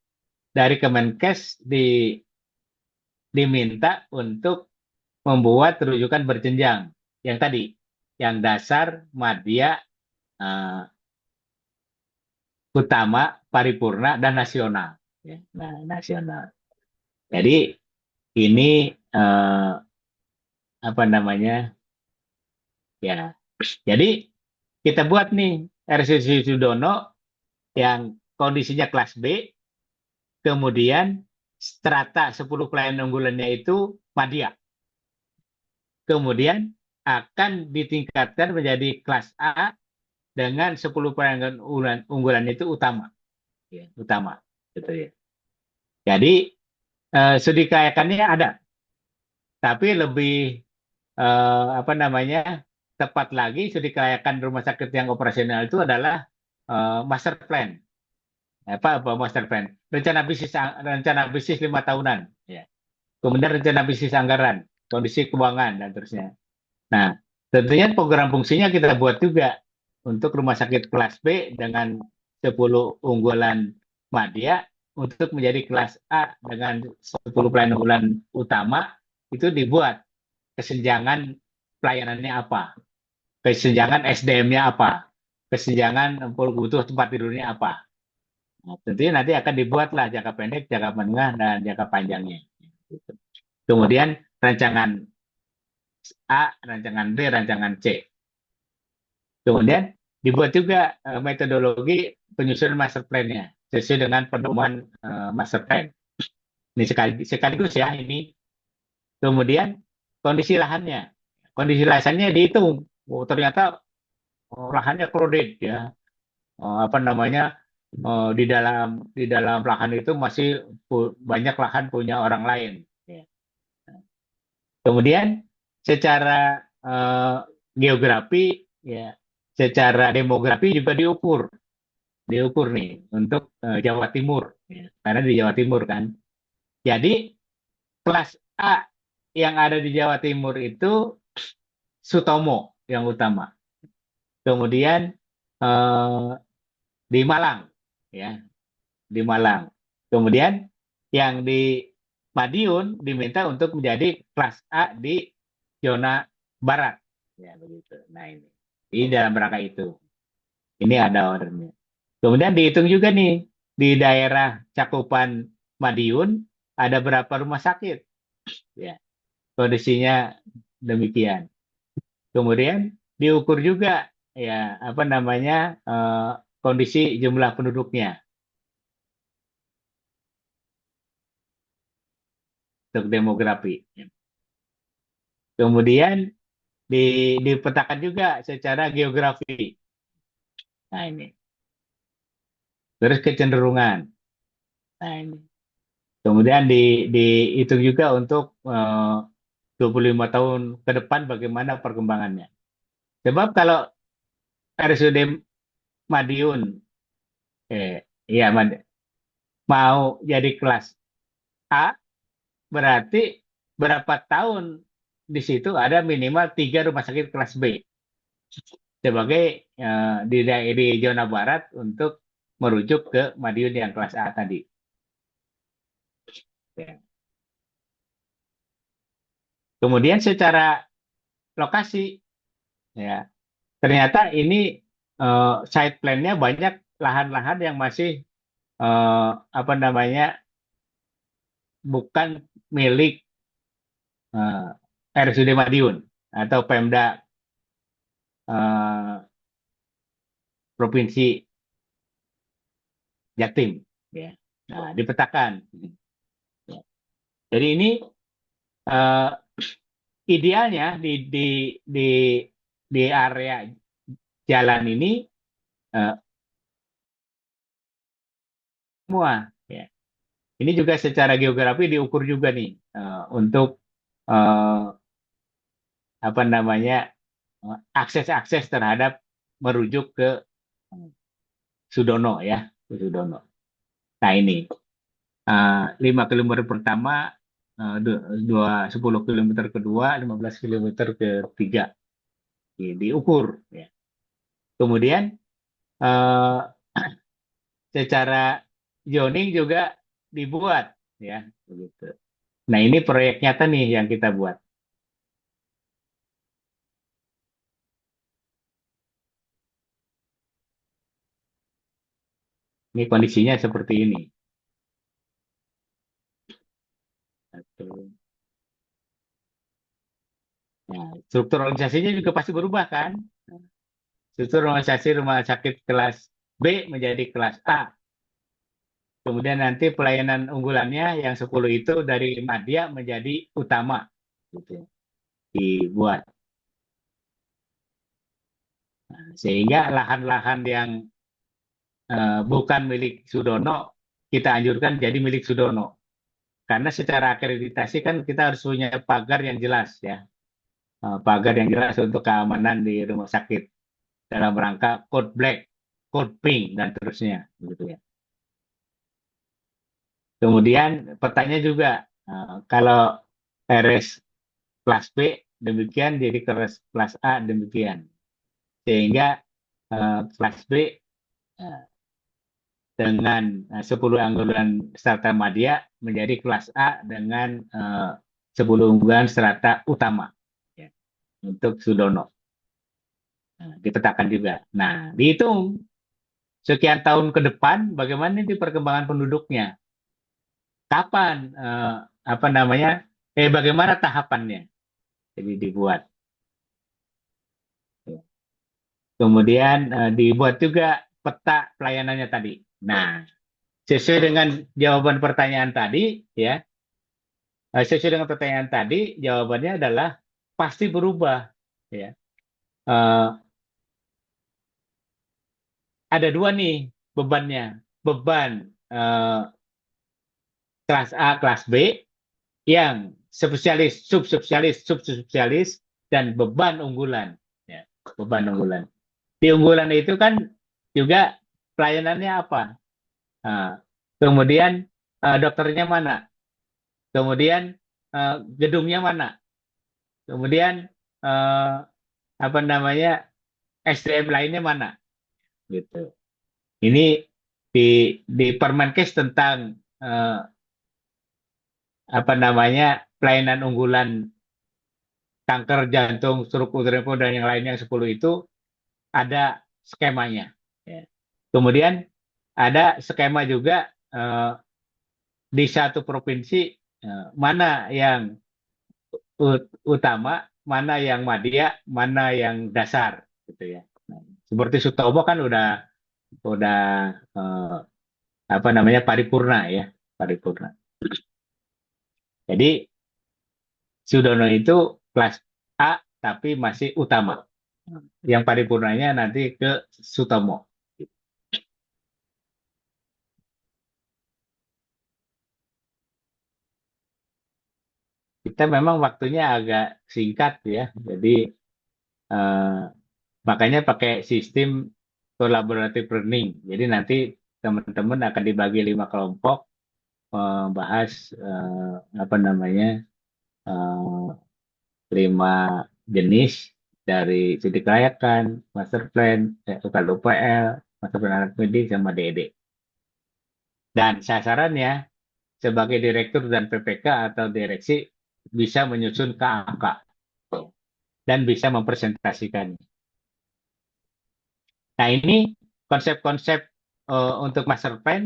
dari Kemenkes diminta untuk membuat rujukan berjenjang. Yang tadi, yang dasar, madya, eh, utama, paripurna, dan nasional. Ya, nah, nasional. Jadi ini apa namanya? Ya, jadi kita buat nih RSUD Sudono yang kondisinya kelas B, kemudian strata 10 pelayanan unggulannya itu madya. Kemudian akan ditingkatkan menjadi kelas A dengan 10 pelayanan unggulan itu utama. Ya, utama. gitu ya. Jadi studi kelayakannya ada, tapi lebih apa namanya, tepat lagi studi kelayakan rumah sakit yang operasional itu adalah master plan. Apa master plan? Rencana bisnis 5 tahunan. Ya. Kemudian rencana bisnis anggaran, kondisi keuangan dan terusnya. Nah, tentunya program fungsinya kita buat juga untuk rumah sakit kelas B dengan 10 unggulan madya untuk menjadi kelas A dengan 10 pelayanan unggulan utama itu dibuat kesenjangan pelayanannya apa, kesenjangan SDM-nya apa, kesenjangan butuh tempat tidurnya apa. Nah, tentunya nanti akan dibuatlah jangka pendek, jangka menengah, dan jangka panjangnya. Kemudian rancangan A, rancangan B, rancangan C. Kemudian dibuat juga metodologi penyusunan master plan-nya sesuai dengan pedoman master plan. Ini sekaligus ya ini. Kemudian kondisi lahannya. Kondisi lahannya dihitung. Oh, ternyata lahannya crowded ya. Apa namanya? Di dalam lahan itu masih banyak lahan punya orang lain. Ya. Kemudian secara geografi ya, secara demografi juga diukur nih untuk Jawa Timur ya, karena di Jawa Timur kan. Jadi kelas A yang ada di Jawa Timur itu Sutomo yang utama. Kemudian eh, di Malang ya, di Malang. Kemudian yang di Madiun diminta untuk menjadi kelas A di zona barat. Ya begitu. Nah ini dalam rangka itu. Ini ada ordernya. Kemudian dihitung juga nih di daerah cakupan Madiun ada berapa rumah sakit. Ya, kondisinya demikian. Kemudian diukur juga ya apa namanya kondisi jumlah penduduknya untuk demografi. Kemudian dipetakan juga secara geografi. Nah ini. Terus kecenderungan. Nah ini. Kemudian dihitung juga untuk 25 tahun ke depan bagaimana perkembangannya. Sebab kalau RSUD Madiun, iya mau jadi kelas A, berarti berapa tahun di situ ada minimal 3 rumah sakit kelas B sebagai di zona barat untuk merujuk ke Madiun yang kelas A tadi. Ya. Kemudian secara lokasi, ya ternyata ini site plan-nya banyak lahan-lahan yang masih apa namanya bukan milik RSUD Madiun atau Pemda Provinsi Jatim. Ya. Nah, dipetakan. Ya. Jadi ini eh, idealnya di di area jalan ini eh, semua. Ya. Ini juga secara geografi diukur juga nih untuk eh, apa namanya akses-akses terhadap merujuk ke Sudono ya, ke Sudono. Nah ini 5 kilometer pertama, 10 kilometer kedua, 15 kilometer ketiga diukur. Ya. Kemudian eh, secara zoning juga dibuat, ya begitu. Nah ini proyek nyata nih yang kita buat. Ini kondisinya seperti ini. Nah, struktur organisasinya juga pasti berubah kan? Struktur organisasi rumah sakit kelas B menjadi kelas A. Kemudian nanti pelayanan unggulannya yang 10 itu dari madya menjadi utama. Gitu. Dibuat. Nah, sehingga lahan-lahan yang bukan milik Sudono kita anjurkan jadi milik Sudono. Karena secara akreditasi kan kita harus punya pagar yang jelas ya. Pagar yang jelas untuk keamanan di rumah sakit dalam rangka code black, code pink, dan terusnya. Gitu ya. Kemudian pertanyaan juga, kalau RS kelas B demikian, jadi kelas A demikian. Sehingga kelas B dengan 10 unggulan strata media menjadi kelas A dengan 10 unggulan strata utama ya, untuk Sudono. Dipetakan juga. Nah, dihitung sekian tahun ke depan bagaimana nanti perkembangan penduduknya. Kapan apa namanya? Bagaimana tahapannya? Jadi dibuat. Kemudian dibuat juga peta pelayanannya tadi. Nah, sesuai dengan jawaban pertanyaan tadi, ya, sesuai dengan pertanyaan tadi, jawabannya adalah pasti berubah. Ya. Eh, ada dua nih bebannya, beban kelas A, kelas B, yang spesialis, subspesialis, subspesialis, dan beban unggulan. Ya, beban unggulan. Di unggulan itu kan juga pelayanannya apa? Nah, kemudian dokternya mana? Kemudian gedungnya mana? Kemudian eh, apa namanya, SDM lainnya mana? Gitu. Ini di Permenkes tentang apa namanya, pelayanan unggulan kanker jantung, stroke uterine dan yang lainnya yang 10 itu ada skemanya. Ya. Kemudian ada skema juga di satu provinsi mana yang utama, mana yang madya, mana yang dasar, gitu ya. Nah, seperti Sutomo kan udah eh, apa namanya, paripurna ya, paripurna. Jadi Sudono itu kelas A tapi masih utama. Yang paripurnanya nanti ke Sutomo. Kita memang waktunya agak singkat ya, jadi eh, makanya pakai sistem collaborative learning. Jadi nanti teman-teman akan dibagi 5 kelompok, bahas apa namanya, eh, 5 jenis dari studi kelayakan, master plan, UKL, master plan anak pendidik, sama DED. Dan sasarannya sebagai direktur dan PPK atau direksi bisa menyusun ke angka dan bisa mempresentasikannya. Nah, ini konsep-konsep untuk master plan,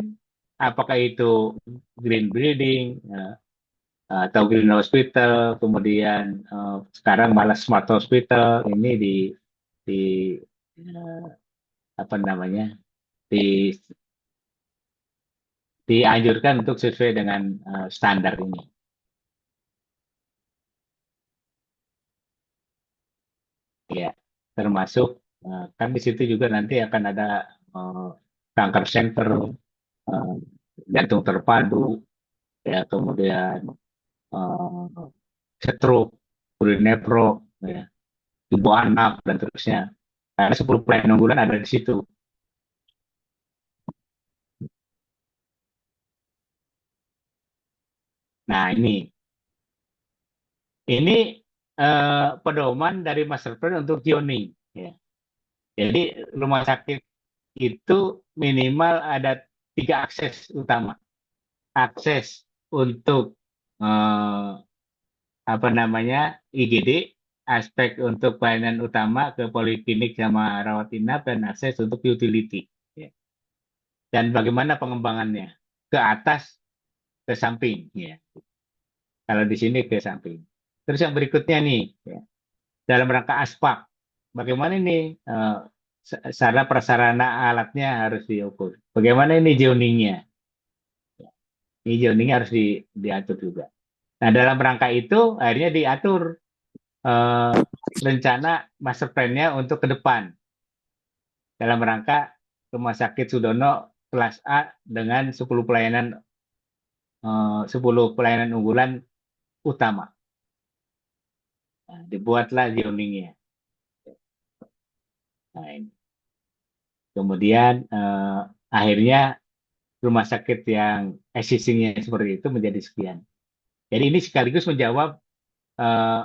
apakah itu green building atau green hospital, kemudian sekarang malah smart hospital, ini di eh, apa namanya, di dianjurkan untuk sesuai dengan standar ini. Ya, termasuk kan di situ juga nanti akan ada eh, kanker center, eh, jantung terpadu, ya, kemudian eh, stroke, urinepro, ya, ibu anak, dan terusnya. Karena 10 pelayanan unggulan ada di situ. Nah, ini pedoman dari master plan untuk zoning. Ya. Jadi rumah sakit itu minimal ada 3 akses utama. Akses untuk eh, apa namanya, IGD, aspek untuk pelayanan utama ke poliklinik sama rawat inap, dan akses untuk utility. Ya. Dan bagaimana pengembangannya? Ke atas, ke samping. Ya. Kalau di sini ke samping. Terus yang berikutnya nih, ya, dalam rangka aspak, bagaimana ini sarana prasarana alatnya harus diukur. Bagaimana ini zoningnya? Ini zoningnya harus diatur juga. Nah, dalam rangka itu akhirnya diatur eh, rencana master plan-nya untuk ke depan dalam rangka Rumah Sakit Sudono kelas A dengan 10 pelayanan unggulan utama. Nah, dibuatlah zoningnya. Nah, ini. Kemudian akhirnya rumah sakit yang existing-nya seperti itu menjadi sekian. Jadi ini sekaligus menjawab eh,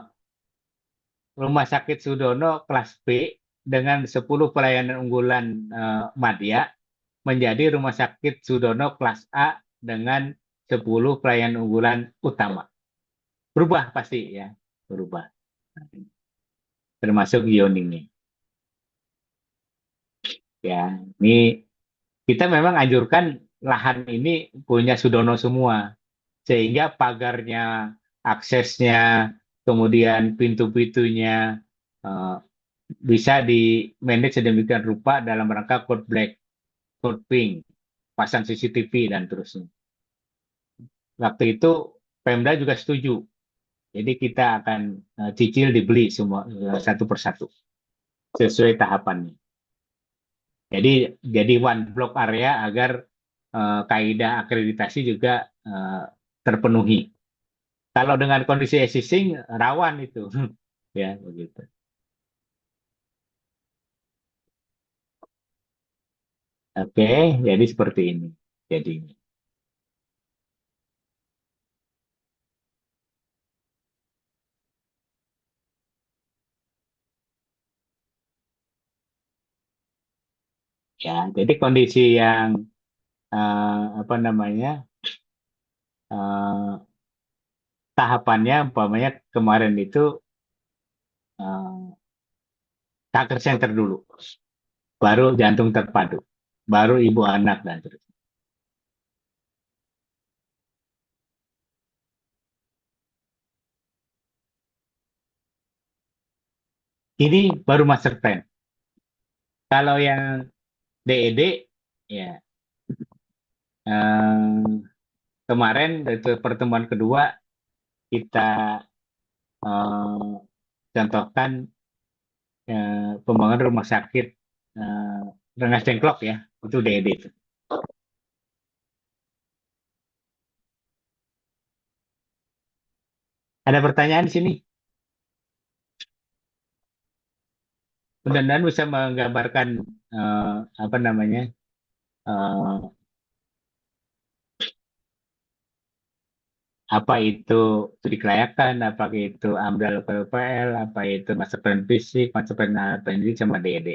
Rumah Sakit Sudono kelas B dengan 10 pelayanan unggulan Madya menjadi Rumah Sakit Sudono kelas A dengan 10 pelayanan unggulan utama. Berubah pasti ya, berubah. Termasuk zoningnya. Ya, ini kita memang anjurkan lahan ini punya Sudono semua, sehingga pagarnya, aksesnya, kemudian pintu-pintunya eh, bisa di manage sedemikian rupa dalam rangka code black, code pink, pasang CCTV dan terusnya. Waktu itu Pemda juga setuju. Jadi kita akan cicil dibeli semua satu persatu sesuai tahapannya. Jadi one block area agar kaidah akreditasi juga terpenuhi. Kalau dengan kondisi existing rawan itu, ya begitu. Oke, jadi seperti ini. Jadi ya, jadi kondisi yang apa namanya eh, tahapannya, umpamanya kemarin itu eh, kanker center dulu, baru jantung terpadu, baru ibu anak dan terusnya. Ini baru master plan. Kalau yang DED, ya eh, kemarin itu pertemuan kedua kita contohkan pembangunan rumah sakit eh, Rengas Dengklok ya, itu DED itu. Ada pertanyaan di sini? Mudah-mudahan bisa menggambarkan eh, apa namanya eh, apa itu studi kelayakan, apa itu AMDAL PPL, apa itu master plan fisik, master plan pendidik sama DED.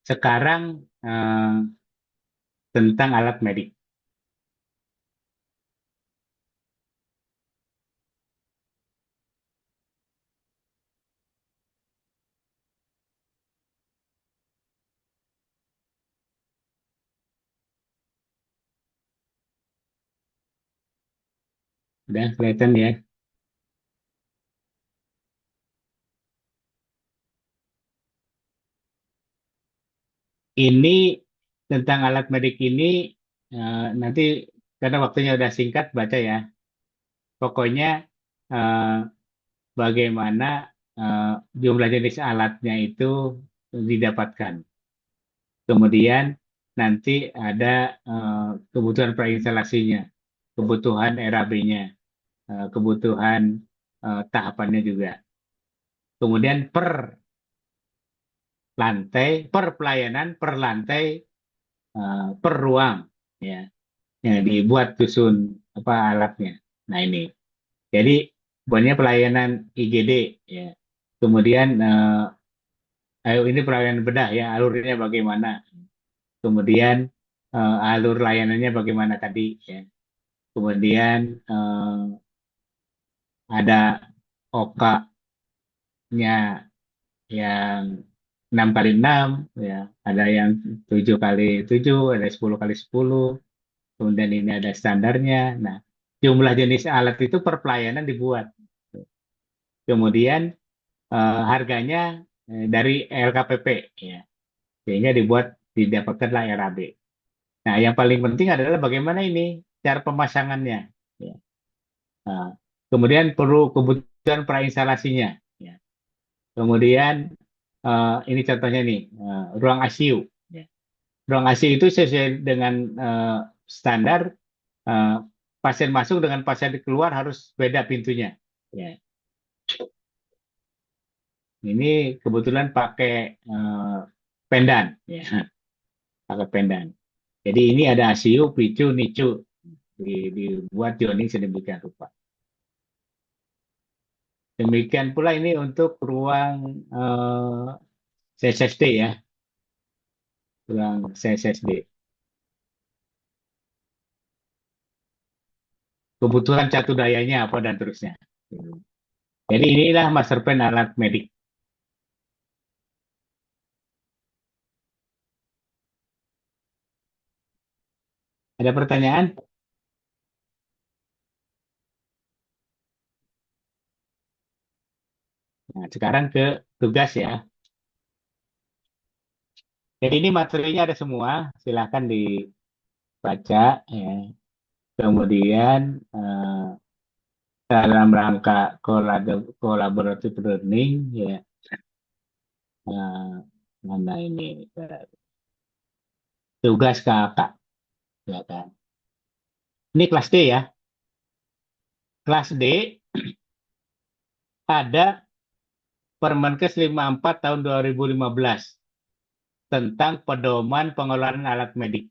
Sekarang tentang alat medik. Udah kelihatan ya. Ini tentang alat medik ini nanti karena waktunya udah singkat baca ya. Pokoknya eh, bagaimana eh, jumlah jenis alatnya itu didapatkan. Kemudian nanti ada kebutuhan preinstalasinya, kebutuhan RAB-nya, kebutuhan tahapannya juga. Kemudian per lantai, per pelayanan, per lantai, per ruang, ya, yang dibuat susun apa alatnya. Nah ini, jadi buatnya pelayanan IGD, ya. Kemudian ini pelayanan bedah ya, alurnya bagaimana. Kemudian alur layanannya bagaimana tadi, ya. Kemudian ada OK-nya yang 6 kali 6, ya. Ada yang 7 kali 7, ada 10 kali 10. Kemudian ini ada standarnya. Nah, jumlah jenis alat itu per pelayanan dibuat. Kemudian harganya dari LKPP, ya. Sehingga didapatkanlah RAB. Nah, yang paling penting adalah bagaimana ini cara pemasangannya. Ya. Nah, kemudian perlu kebutuhan prainstalasinya. Ya. Kemudian ini contohnya nih, ruang ICU. Ya. Ruang ICU itu sesuai dengan standar, eh, pasien masuk dengan pasien keluar harus beda pintunya. Ya. Ini kebetulan pakai pendan, ya. Pakai pendan. Jadi ini ada ICU, PICU, NICU dibuat joining sedemikian rupa. Demikian pula ini untuk ruang CSSD, ya, ruang CSSD. Kebutuhan catu dayanya apa dan terusnya. Jadi inilah master plan alat medik. Ada pertanyaan? Nah, sekarang ke tugas, ya. Jadi ini materinya ada semua, silahkan dibaca, ya. Kemudian dalam rangka collaborative learning, ya, mana ini tugas kakak, ya kan. Ini kelas D, ya. Kelas D ada Permenkes 54 tahun 2015 tentang pedoman pengelolaan alat medik.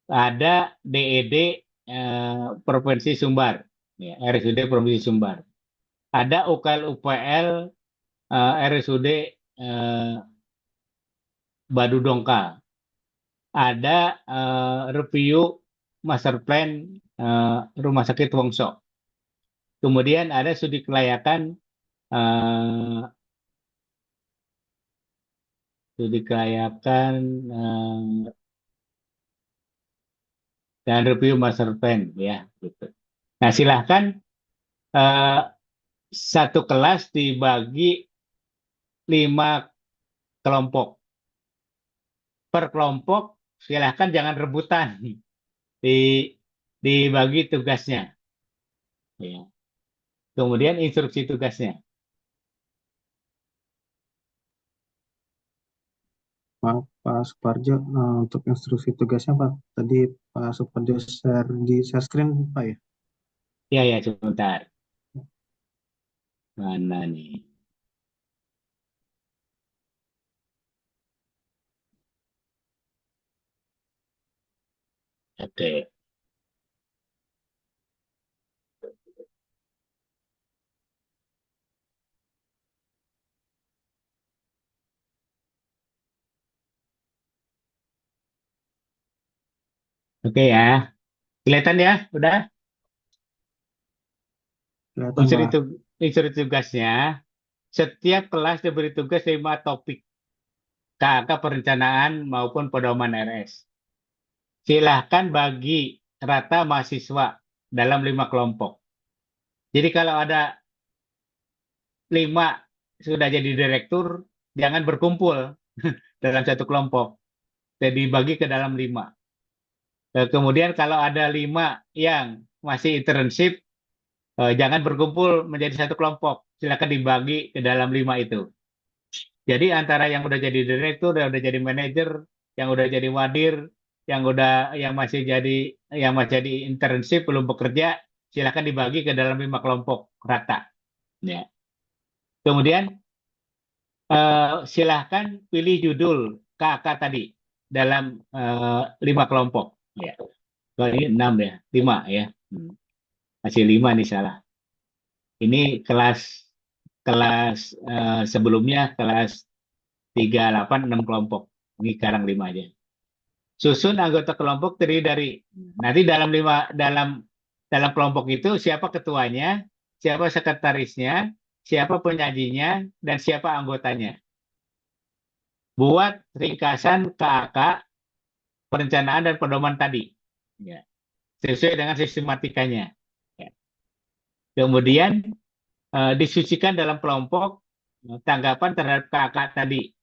Ada DED Provinsi Sumbar, ya, RSUD Provinsi Sumbar. Ada UKL-UPL RSUD Badu Dongkal. Ada review master plan Rumah Sakit Wongso. Kemudian ada studi kelayakan eh, dan review master plan, ya, gitu. Nah, silahkan eh, satu kelas dibagi 5 kelompok. Per kelompok silahkan jangan rebutan di dibagi tugasnya, ya. Kemudian instruksi tugasnya. Maaf, Pak Suparjo, untuk instruksi tugasnya Pak, tadi Pak Suparjo share di share screen Pak ya? Ya, ya, sebentar. Mana nih? Oke. Oke, ya. Kelihatan, ya? Udah? Kelihatan Pak. Instruksi tugasnya, setiap kelas diberi tugas 5 topik. KK perencanaan maupun pedoman RS. Silahkan bagi rata mahasiswa dalam 5 kelompok. Jadi kalau ada 5 sudah jadi direktur, jangan berkumpul dalam satu kelompok. Jadi dibagi ke dalam 5. Kemudian kalau ada 5 yang masih internship, jangan berkumpul menjadi satu kelompok. Silakan dibagi ke dalam 5 itu. Jadi antara yang udah jadi direktur, yang udah jadi manajer, yang udah jadi wadir, yang masih jadi internship belum bekerja, silakan dibagi ke dalam 5 kelompok rata. Ya. Kemudian silahkan pilih judul KK tadi dalam 5 kelompok. Ya. Oh, ini 6 ya, 5 ya. Masih 5 nih salah. Ini kelas kelas sebelumnya kelas 3, 8, 6 kelompok. Ini sekarang 5 aja. Susun anggota kelompok terdiri dari nanti dalam kelompok itu siapa ketuanya, siapa sekretarisnya, siapa penyajinya, dan siapa anggotanya. buat ringkasan KAK perencanaan dan pedoman tadi. Ya, sesuai dengan sistematikanya. Ya. Kemudian disucikan dalam kelompok tanggapan terhadap KAK tadi.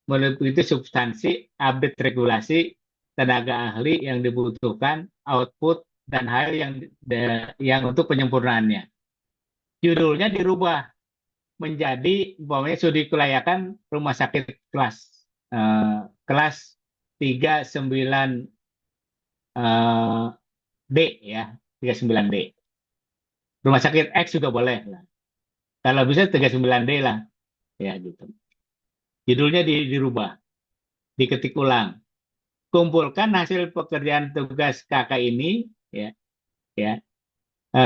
Meliputi substansi, update regulasi, tenaga ahli yang dibutuhkan, output, dan hal yang untuk penyempurnaannya. Judulnya dirubah menjadi umpamanya studi kelayakan rumah sakit kelas 39 D ya, 39D. Rumah sakit X juga boleh lah. Kalau bisa 39D lah ya gitu. Judulnya dirubah, diketik ulang. Kumpulkan hasil pekerjaan tugas kakak ini ya ya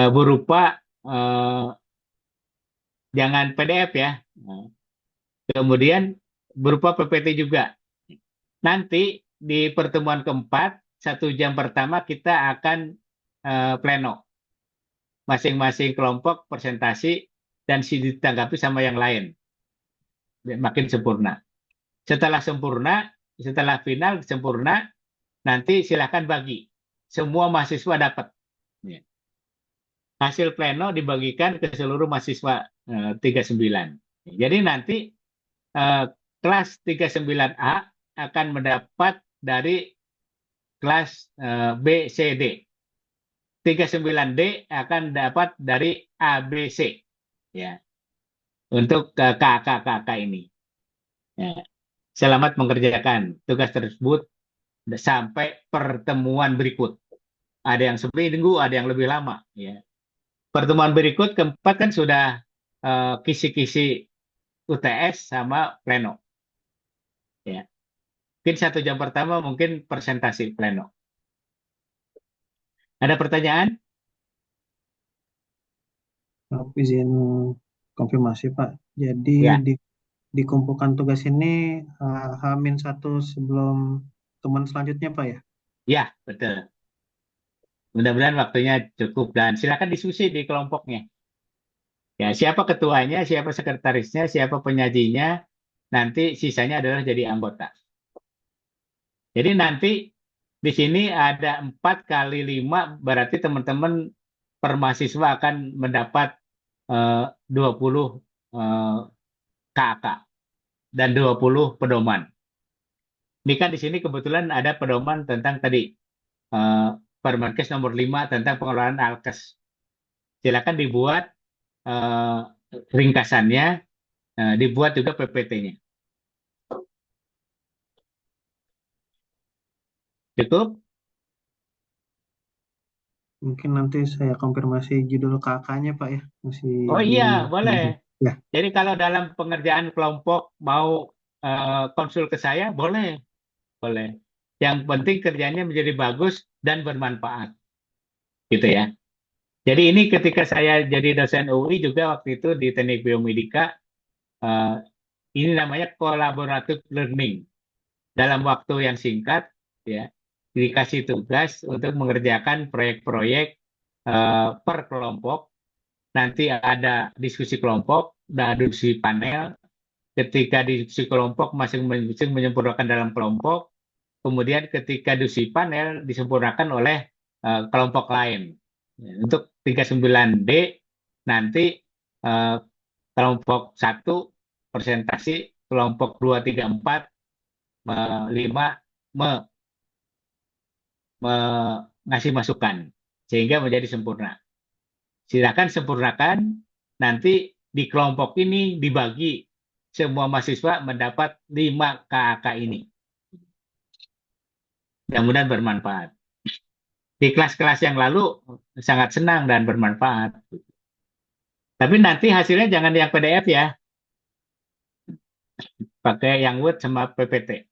berupa jangan PDF ya. Kemudian berupa PPT juga. Nanti di pertemuan keempat, 1 jam pertama kita akan pleno. Masing-masing kelompok presentasi dan ditanggapi sama yang lain. Makin sempurna. Setelah final sempurna, nanti silakan bagi. Semua mahasiswa dapat. Ya. Hasil pleno dibagikan ke seluruh mahasiswa 39. Jadi nanti kelas 39A akan mendapat dari kelas B, C, D. 39D akan dapat dari A, B, C. Ya, untuk kakak-kakak ini. Ya. Selamat mengerjakan tugas tersebut sampai pertemuan berikut. Ada yang seminggu, ada yang lebih lama. Ya. Pertemuan berikut keempat kan sudah kisi-kisi UTS sama pleno. Ya. Mungkin 1 jam pertama mungkin presentasi pleno. Ada pertanyaan? Maaf, izin konfirmasi Pak. Jadi Ya, dikumpulkan tugas ini H-1 sebelum teman selanjutnya Pak ya? ya betul. Mudah-mudahan waktunya cukup dan silakan diskusi di kelompoknya. Ya, siapa ketuanya, siapa sekretarisnya, siapa penyajinya, nanti sisanya adalah jadi anggota. Jadi nanti di sini ada 4 kali 5, berarti teman-teman per mahasiswa akan mendapat 20 KK dan 20 pedoman. Ini kan di sini kebetulan ada pedoman tentang tadi Permenkes nomor 5 tentang pengelolaan alkes. Silakan dibuat eh, ringkasannya, dibuat juga PPT-nya. Cukup? Mungkin nanti saya konfirmasi judul kakaknya Pak ya. Masih Oh belum. iya, boleh. Ya, Jadi kalau dalam pengerjaan kelompok mau konsul ke saya, boleh, boleh. Yang penting kerjanya menjadi bagus dan bermanfaat, gitu ya. Jadi ini ketika saya jadi dosen UI juga waktu itu di Teknik Biomedika, eh, ini namanya collaborative learning. Dalam waktu yang singkat, ya, dikasih tugas untuk mengerjakan proyek-proyek per kelompok. Nanti ada diskusi kelompok, ada diskusi panel. Ketika diskusi kelompok masing-masing menyempurnakan dalam kelompok, kemudian ketika diskusi panel disempurnakan oleh kelompok lain. Ya, untuk 39D nanti eh, kelompok 1 presentasi, kelompok 2, 3, 4, 5 ngasih masukan sehingga menjadi sempurna. Silakan sempurnakan, nanti di kelompok ini dibagi semua mahasiswa mendapat 5 KAK ini. Mudah-mudahan bermanfaat. Di kelas-kelas yang lalu sangat senang dan bermanfaat. Tapi nanti hasilnya jangan yang PDF ya, pakai yang Word sama PPT,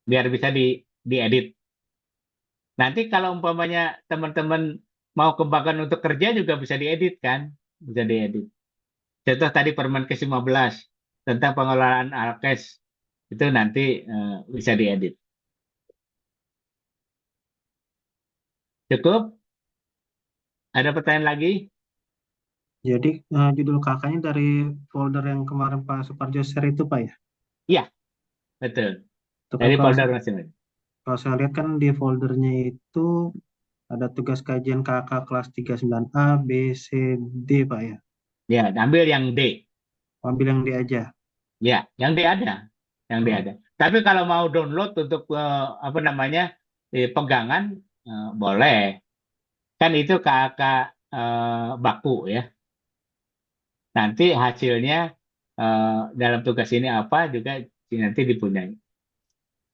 biar bisa diedit. Nanti kalau umpamanya teman-teman mau kembangkan untuk kerja juga bisa diedit kan, bisa diedit. Contoh tadi Permenkes 15 tentang pengelolaan alkes itu nanti bisa diedit. Cukup? Ada pertanyaan lagi? jadi judul kakaknya dari folder yang kemarin Pak Suparjo share itu Pak ya? Iya, betul. Itu kan Dari folder masing-masing. kalau saya lihat kan di foldernya itu ada tugas kajian KK kelas 39A, B, C, D, Pak ya. Ya, ambil yang D. Ambil yang D aja. Ya, yang D ada, yang D Oh, ada. Tapi kalau mau download untuk apa namanya pegangan boleh. Kan itu kakak baku ya. Nanti hasilnya dalam tugas ini apa juga nanti dipunyai.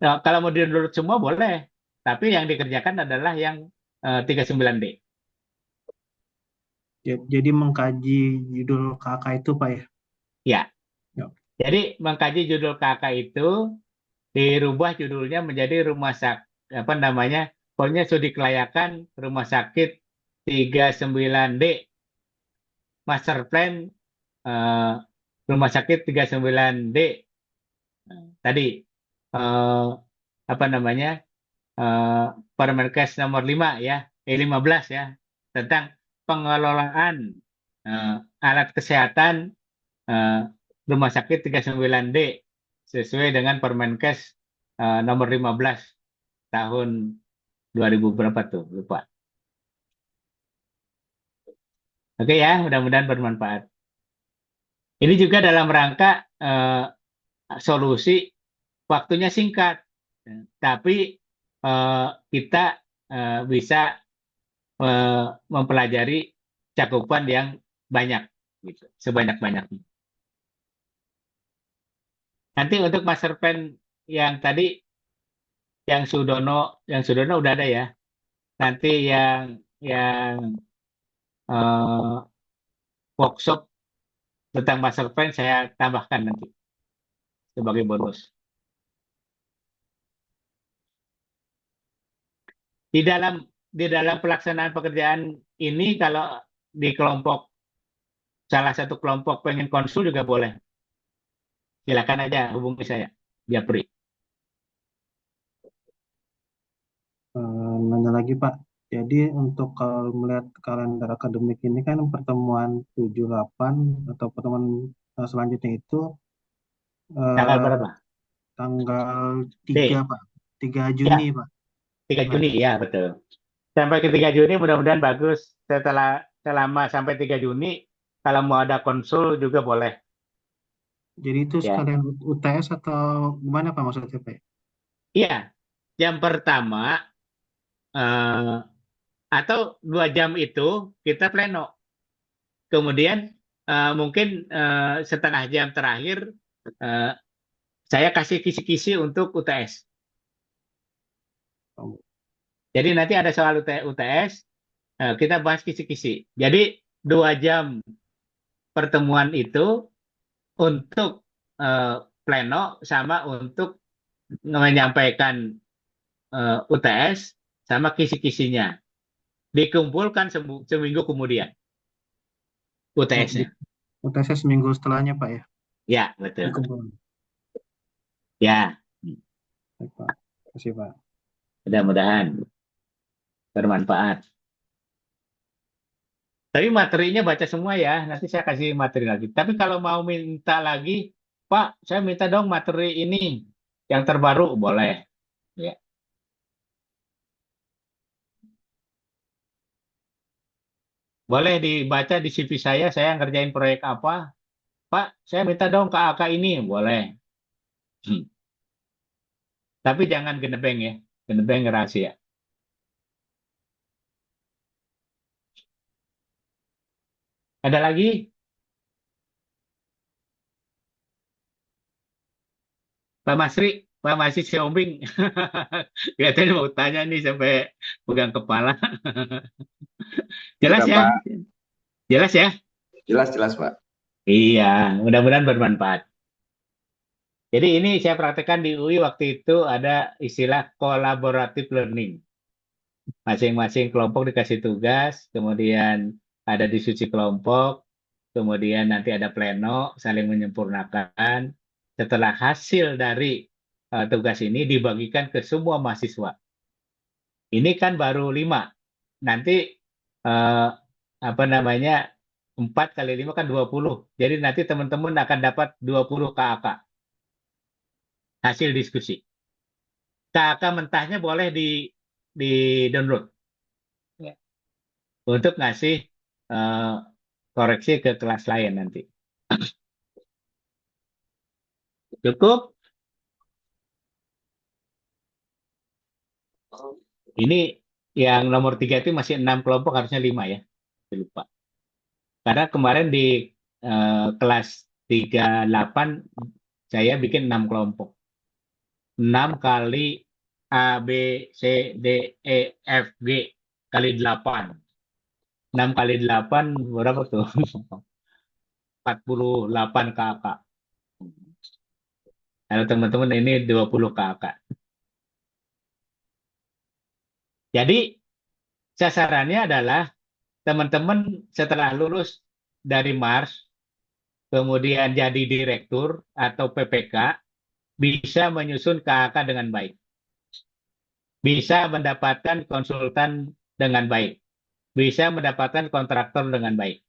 Nah, kalau mau download semua boleh, tapi yang dikerjakan adalah yang 39D. jadi mengkaji judul KK itu, Pak ya. Ya, Ya. jadi mengkaji judul kakak itu dirubah judulnya menjadi rumah sakit apa namanya? Pokoknya studi kelayakan rumah sakit 39D Master Plan eh, rumah sakit 39D tadi eh, apa namanya? eh, Permenkes nomor 5 ya, 15 ya, tentang pengelolaan eh, alat kesehatan eh, rumah sakit 39D sesuai dengan Permenkes nomor 15 tahun 2000 berapa tuh, lupa. Oke ya, mudah-mudahan bermanfaat. Ini juga dalam rangka solusi waktunya singkat, tapi eh, kita bisa mempelajari cakupan yang banyak, gitu, sebanyak-banyaknya. Nanti untuk master plan yang tadi, yang Sudono udah ada ya. Nanti yang eh, workshop tentang master plan saya tambahkan nanti sebagai bonus. Di dalam pelaksanaan pekerjaan ini, kalau di kelompok salah satu kelompok pengen konsul juga boleh. Silakan aja hubungi saya, Japri. Nanya lagi, Pak. Jadi untuk kalau melihat kalender akademik ini kan pertemuan 78 atau pertemuan selanjutnya itu Tanggal eh, berapa? tanggal 3, D. Pak. 3 Juni, Ya, Pak. 3 Nah, Juni, ya betul. Sampai ke 3 Juni mudah-mudahan bagus. Selama sampai 3 Juni, kalau mau ada konsul juga boleh. jadi itu Ya, sekalian UTS atau gimana, Pak, maksudnya, Pak? iya. Jam pertama eh, atau 2 jam itu kita pleno. Kemudian mungkin setengah jam terakhir eh, saya kasih kisi-kisi untuk UTS. Oh, Jadi nanti ada soal UTS, kita bahas kisi-kisi. Jadi 2 jam pertemuan itu untuk eh, pleno sama untuk menyampaikan UTS sama kisi-kisinya. Dikumpulkan seminggu kemudian UTS-nya. UTS seminggu setelahnya, Pak ya? Ya, betul. Dikumpul. Ya, Baik, Pak. Terima kasih, Pak. mudah-mudahan bermanfaat. Tapi materinya baca semua ya. Nanti saya kasih materi lagi. Tapi kalau mau minta lagi, Pak, saya minta dong materi ini yang terbaru, boleh. Ya. Boleh dibaca di CV saya ngerjain proyek apa. Pak, saya minta dong ke AK ini, boleh. Hmm. Tapi jangan genebeng ya. Genebeng rahasia. Ada lagi? Pak Masri, Pak Masri Siombing. Kelihatannya mau tanya nih sampai pegang kepala. Jelas Sudah ya? Pak, Jelas ya? jelas-jelas Pak. Iya, mudah-mudahan bermanfaat. Jadi ini saya praktekkan di UI waktu itu ada istilah collaborative learning. Masing-masing kelompok dikasih tugas, kemudian ada diskusi kelompok, kemudian nanti ada pleno, saling menyempurnakan. Setelah hasil dari tugas ini dibagikan ke semua mahasiswa. Ini kan baru 5. Nanti eh, apa namanya 4 kali 5 kan 20. Jadi nanti teman-teman akan dapat 20 KAK. hasil diskusi. KK mentahnya boleh di download ya, untuk ngasih eh, koreksi ke kelas lain nanti. Cukup. Ini yang nomor 3 itu masih 6 kelompok, harusnya 5 ya. Saya lupa. Karena kemarin di kelas 38 saya bikin 6 kelompok. 6 kali A, B, C, D, E, F, G kali 8. 6 kali 8 berapa tuh? 48 kakak. Kalau teman-teman ini 20 kakak. Jadi sasarannya adalah teman-teman setelah lulus dari Mars, kemudian jadi direktur atau PPK, bisa menyusun KAK dengan baik. Bisa mendapatkan konsultan dengan baik. Bisa mendapatkan kontraktor dengan baik.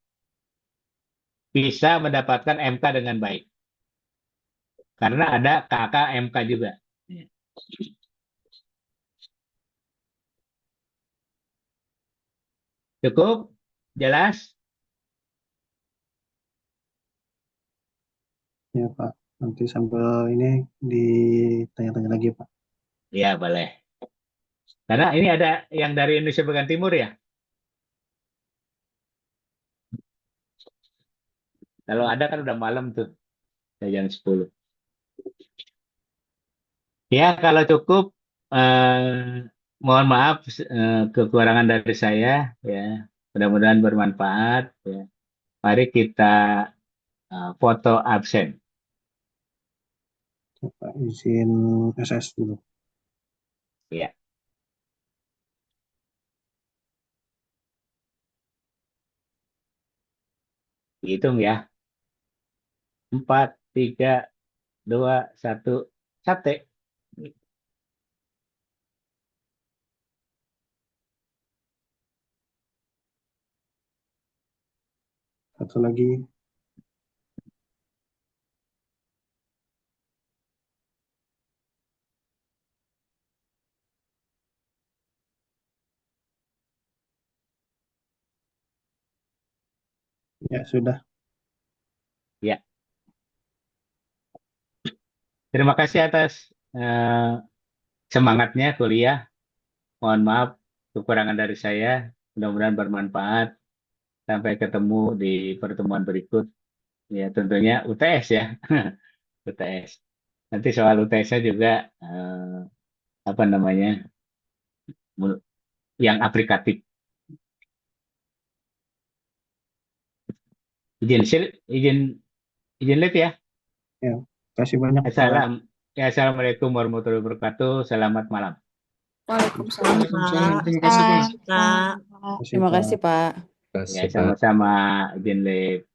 Bisa mendapatkan MK dengan baik. Karena ada KAK MK juga. Cukup? Jelas? Ya Pak, nanti sambil ini ditanya-tanya lagi Pak. Ya, boleh. Karena ini ada yang dari Indonesia bagian timur ya. Kalau ada kan udah malam tuh, jam 10. Ya, kalau cukup, mohon maaf kekurangan dari saya. Ya, mudah-mudahan bermanfaat. Ya. Mari kita foto absen. Ya, Pak, izin SS dulu. Ya, hitung ya. 4, 3, 2, 1, sate. Satu lagi. Ya sudah. Ya, terima kasih atas semangatnya kuliah. Mohon maaf kekurangan dari saya. Mudah-mudahan bermanfaat. Sampai ketemu di pertemuan berikut. Ya, tentunya UTS ya. UTS. Nanti soal UTS-nya juga apa namanya? Yang aplikatif. Izin izin live ya. Ya, kasih banyak Pak. Assalam, ya, assalamualaikum warahmatullahi wabarakatuh. Selamat malam. Waalaikumsalam, Waalaikumsalam. Pak. Terima kasih, Pak. Kak. Kasih Terima Pak. kasih, Pak. Ya, Kasih, Pak. sama-sama izin live.